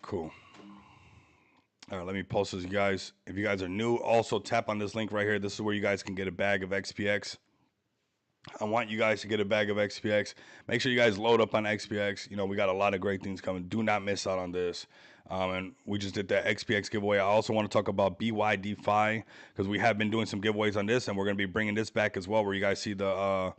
Cool. All right, let me post this, you guys. If you guys are new, also tap on this link right here. This is where you guys can get a bag of XPX. I want you guys to get a bag of XPX. Make sure you guys load up on XPX. You know, we got a lot of great things coming. Do not miss out on this. And we just did that XPX giveaway. I also want to talk about BYDFi because we have been doing some giveaways on this, and we're going to be bringing this back as well, where you guys see the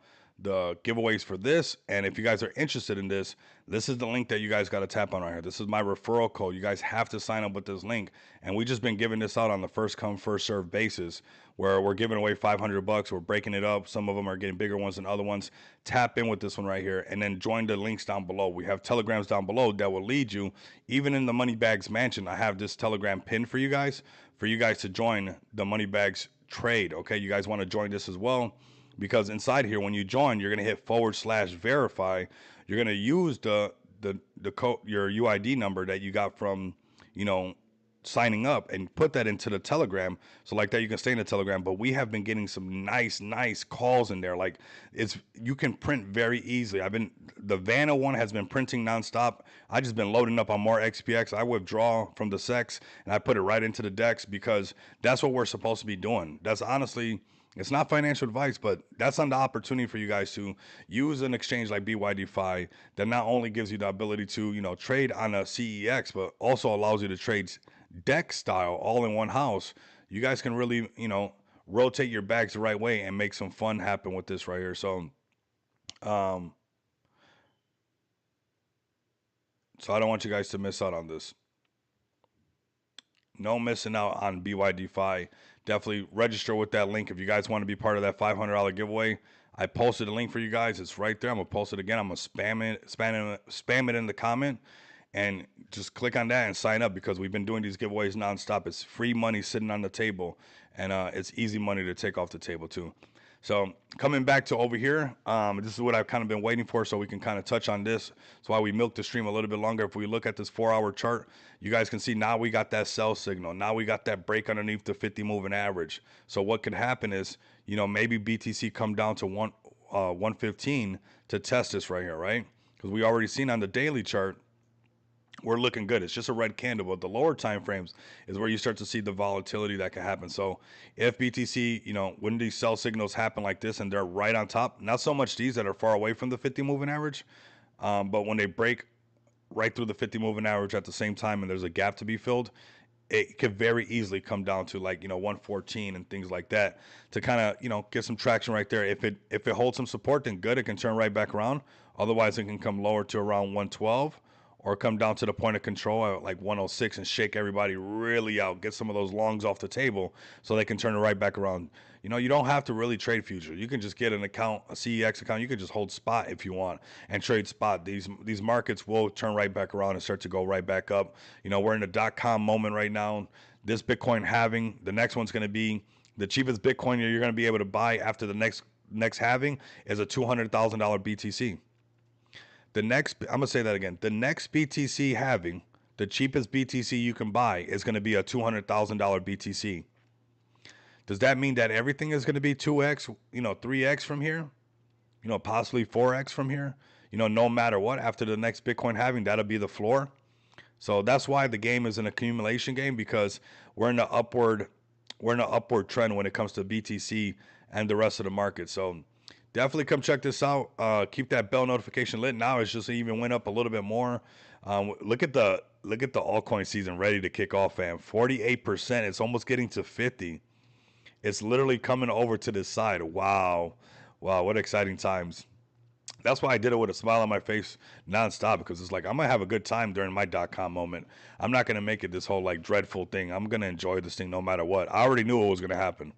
giveaways for this. And if you guys are interested in this, this is the link that you guys got to tap on right here. This is my referral code. You guys have to sign up with this link. And we just been giving this out on the first come, first serve basis, where we're giving away $500. We're breaking it up. Some of them are getting bigger ones than other ones. Tap in with this one right here and then join the links down below. We have telegrams down below that will lead you. Even in the Moneybags Mansion, I have this telegram pinned for you guys to join the Moneybags trade. Okay, you guys want to join this as well, because inside here, when you join, you're going to hit /verify. You're going to use the code, your UID number that you got from, you know, signing up, and put that into the Telegram. So like that, you can stay in the Telegram. But we have been getting some nice calls in there. Like, you can print very easily. The Vanna one has been printing nonstop. I just been loading up on more XPX. I withdraw from the SEX and I put it right into the DEX, because that's what we're supposed to be doing. That's honestly, it's not financial advice, but that's on the opportunity for you guys to use an exchange like BYDFi that not only gives you the ability to, you know, trade on a CEX, but also allows you to trade DEX style all in one house. You guys can really, you know, rotate your bags the right way and make some fun happen with this right here. So I don't want you guys to miss out on this. No missing out on BYDFi. Definitely register with that link if you guys want to be part of that $500 giveaway. I posted a link for you guys. It's right there. I'm gonna post it again. I'm gonna spam it in the comment, and just click on that and sign up, because we've been doing these giveaways nonstop. It's free money sitting on the table, and it's easy money to take off the table too. So coming back to over here, this is what I've kind of been waiting for, so we can kind of touch on this. That's why we milked the stream a little bit longer. If we look at this 4-hour chart, you guys can see now we got that sell signal. Now we got that break underneath the 50 moving average. So what could happen is, you know, maybe BTC come down to 115 to test this right here, right? Because we already seen on the daily chart, we're looking good. It's just a red candle, but the lower time frames is where you start to see the volatility that can happen. So if BTC, you know, when these sell signals happen like this and they're right on top, not so much these that are far away from the 50 moving average, but when they break right through the 50 moving average at the same time and there's a gap to be filled, it could very easily come down to, like, you know, 114 and things like that to kind of, you know, get some traction right there. If it holds some support, then good, it can turn right back around. Otherwise, it can come lower to around 112. Or come down to the point of control at like 106 and shake everybody really out. Get some of those longs off the table so they can turn it right back around. You know, you don't have to really trade futures. You can just get an account, a CEX account. You can just hold spot if you want and trade spot. These markets will turn right back around and start to go right back up. You know, we're in a .com moment right now. This Bitcoin halving, the next one's going to be the cheapest Bitcoin you're going to be able to buy after the next halving is a $200,000 BTC. I'm going to say that again. The next BTC halving, the cheapest BTC you can buy is going to be a $200,000 BTC. Does that mean that everything is going to be 2x, you know, 3x from here? You know, possibly 4x from here? You know, no matter what, after the next Bitcoin halving, that'll be the floor. So that's why the game is an accumulation game, because we're in an upward trend when it comes to BTC and the rest of the market. So definitely come check this out. Keep that bell notification lit. Now it's just even went up a little bit more. Look at the altcoin season ready to kick off, fam. 48%. It's almost getting to 50. It's literally coming over to this side. Wow, what exciting times. That's why I did it with a smile on my face nonstop, because it's like, I'm gonna have a good time during my .com moment. I'm not gonna make it this whole like dreadful thing. I'm gonna enjoy this thing no matter what. I already knew what was gonna happen.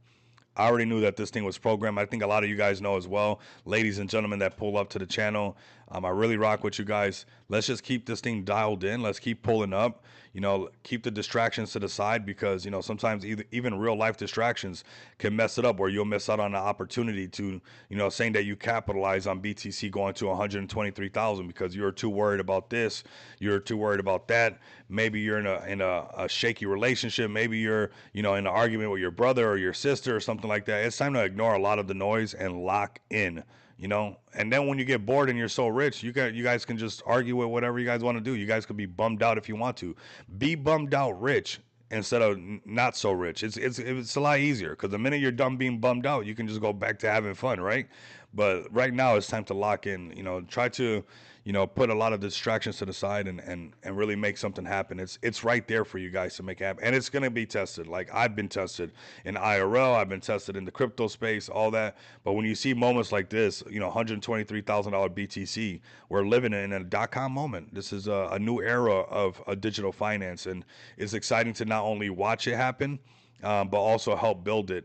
I already knew that this thing was programmed. I think a lot of you guys know as well, ladies and gentlemen that pull up to the channel. I really rock with you guys. Let's just keep this thing dialed in. Let's keep pulling up. You know, keep the distractions to the side, because, you know, sometimes even real life distractions can mess it up, where you'll miss out on the opportunity to, you know, saying that you capitalize on BTC going to 123,000 because you're too worried about this, you're too worried about that. Maybe you're in a shaky relationship. Maybe you're, you know, in an argument with your brother or your sister or something like that. It's time to ignore a lot of the noise and lock in. And then when you get bored and you're so rich, you guys can just argue with whatever you guys want to do. You guys could be bummed out if you want to. Be bummed out rich instead of not so rich. It's a lot easier because the minute you're done being bummed out, you can just go back to having fun, right? But right now it's time to lock in. Try to put a lot of distractions to the side and really make something happen. It's right there for you guys to make happen. And it's gonna be tested. Like I've been tested in IRL, I've been tested in the crypto space, all that. But when you see moments like this, $123,000 BTC, we're living in a .com moment. This is a new era of a digital finance, and it's exciting to not only watch it happen, but also help build it,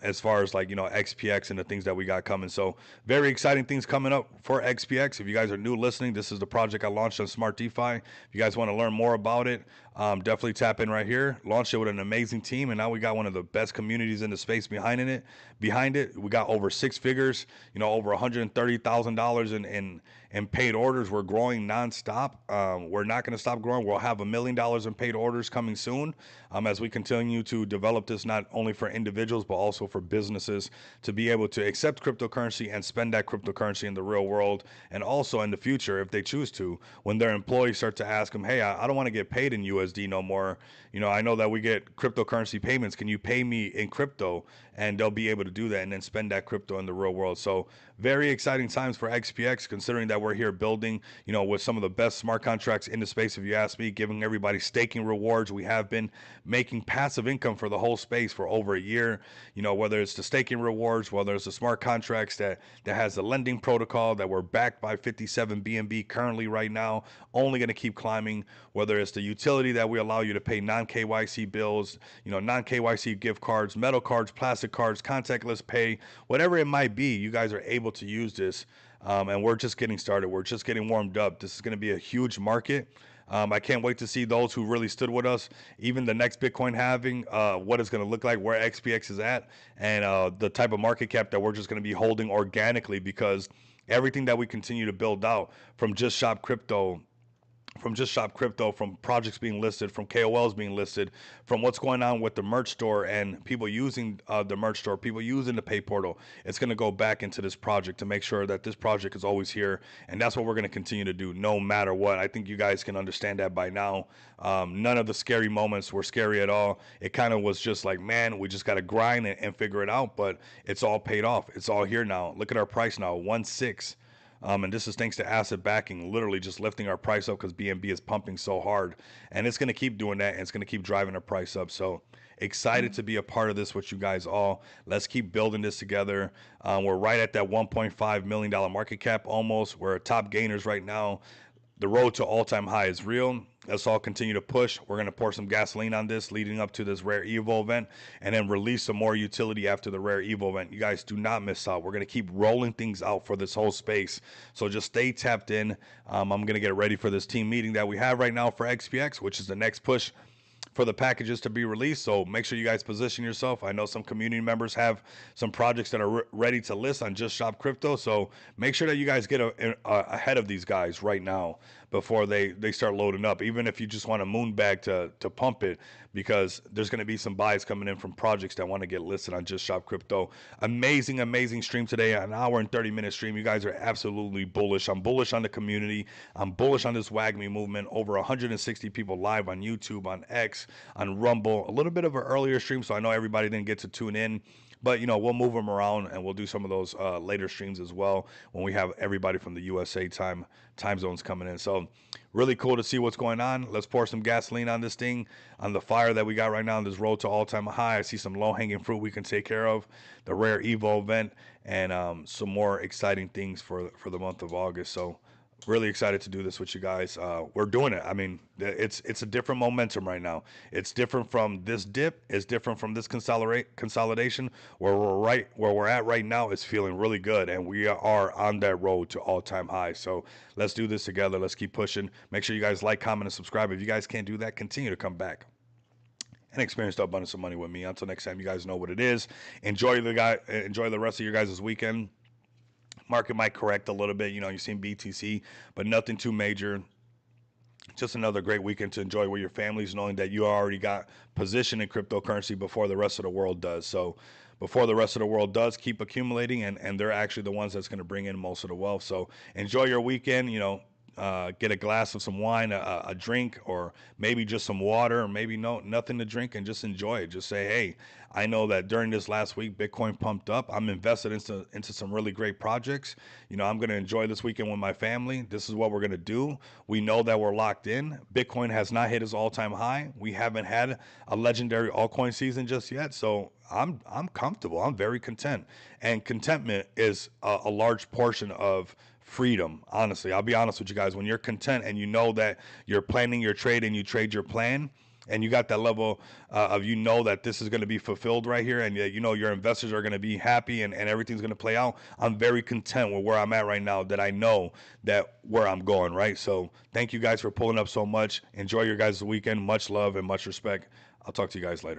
as far as like XPX and the things that we got coming. So very exciting things coming up for XPX. If you guys are new listening, this is the project I launched on Smart DeFi. If you guys want to learn more about it, definitely tap in right here. Launched it with an amazing team, and now we got one of the best communities in the space behind it. We got over 6 figures, over $130,000 in paid orders. We're growing nonstop. We're not going to stop growing. We'll have $1 million in paid orders coming soon, as we continue to develop this not only for individuals but also for businesses to be able to accept cryptocurrency and spend that cryptocurrency in the real world, and also in the future, if they choose to, when their employees start to ask them, hey, I don't want to get paid in USD no more. I know that we get cryptocurrency payments. Can you pay me in crypto? And they'll be able to do that and then spend that crypto in the real world. So very exciting times for XPX, considering that we're here building, with some of the best smart contracts in the space, if you ask me, giving everybody staking rewards. We have been making passive income for the whole space for over a year, whether it's the staking rewards, whether it's the smart contracts that has the lending protocol that we're backed by 57 BNB currently right now, only going to keep climbing, whether it's the utility that we allow you to pay non-KYC bills, non-KYC gift cards, metal cards, plastic cards, contactless pay, whatever it might be, you guys are able to use this. And we're just getting started. We're just getting warmed up. This is going to be a huge market. I can't wait to see those who really stood with us, even the next Bitcoin halving, what it's going to look like, where XPX is at, and the type of market cap that we're just going to be holding organically, because everything that we continue to build out from Just Shop Crypto, from projects being listed, from KOLs being listed, from what's going on with the merch store and people using the merch store, people using the pay portal. It's going to go back into this project to make sure that this project is always here. And that's what we're going to continue to do no matter what. I think you guys can understand that by now. None of the scary moments were scary at all. It kind of was just like, man, we just got to grind and figure it out. But it's all paid off. It's all here now. Look at our price now, 1.6. And this is thanks to asset backing, literally just lifting our price up because BNB is pumping so hard. And it's going to keep doing that, and it's going to keep driving our price up. So excited to be a part of this with you guys all. Let's keep building this together. We're right at that $1.5 million market cap almost. We're top gainers right now. The road to all-time high is real. Let's all continue to push. We're going to pour some gasoline on this leading up to this Rare Evo event, and then release some more utility after the Rare Evo event. You guys do not miss out. We're going to keep rolling things out for this whole space. So just stay tapped in. I'm going to get ready for this team meeting that we have right now for XPX, which is the next push for the packages to be released. So make sure you guys position yourself. I know some community members have some projects that are ready to list on Just Shop Crypto. So make sure that you guys get ahead of these guys right now before they start loading up. Even if you just want a moon bag to pump it, because there's going to be some buys coming in from projects that want to get listed on Just Shop Crypto. Amazing stream today, an hour and 30-minute stream. You guys are absolutely bullish. I'm bullish on the community. I'm bullish on this WAGMI movement. Over 160 people live on YouTube, on X, on Rumble. A little bit of an earlier stream, so I know everybody didn't get to tune in. But, we'll move them around, and we'll do some of those later streams as well when we have everybody from the USA time zones coming in. So really cool to see what's going on. Let's pour some gasoline on this thing, on the fire that we got right now on this road to all-time high. I see some low-hanging fruit we can take care of, the Rare Evo event, and some more exciting things for the month of August. So really excited to do this with you guys. We're doing it. I mean, it's a different momentum right now. It's different from this dip. It's different from this consolidation. Where we're at right now is feeling really good, and we are on that road to all-time high. So let's do this together. Let's keep pushing. Make sure you guys like, comment, and subscribe. If you guys can't do that, continue to come back and experience the abundance of money with me. Until next time, you guys know what it is. Enjoy the rest of your guys' weekend. Market might correct a little bit. You've seen BTC, but nothing too major. just another great weekend to enjoy with your families, knowing that you already got position in cryptocurrency before the rest of the world does. So before the rest of the world does, keep accumulating, and they're actually the ones that's going to bring in most of the wealth. So enjoy your weekend. Get a glass of some wine, a drink, or maybe just some water, or maybe nothing to drink, and just enjoy it. Just say, hey, I know that during this last week, Bitcoin pumped up. I'm invested into some really great projects. I'm going to enjoy this weekend with my family. This is what we're going to do. We know that we're locked in. Bitcoin has not hit its all-time high. We haven't had a legendary altcoin season just yet, so I'm comfortable. I'm very content, and contentment is a large portion of freedom. Honestly, I'll be honest with you guys. When you're content and you know that you're planning your trade and you trade your plan, and you got that level of that this is going to be fulfilled right here, and your investors are going to be happy, and everything's going to play out. I'm very content with where I'm at right now, that I know that where I'm going, right? So thank you guys for pulling up so much. Enjoy your guys' weekend. Much love and much respect. I'll talk to you guys later.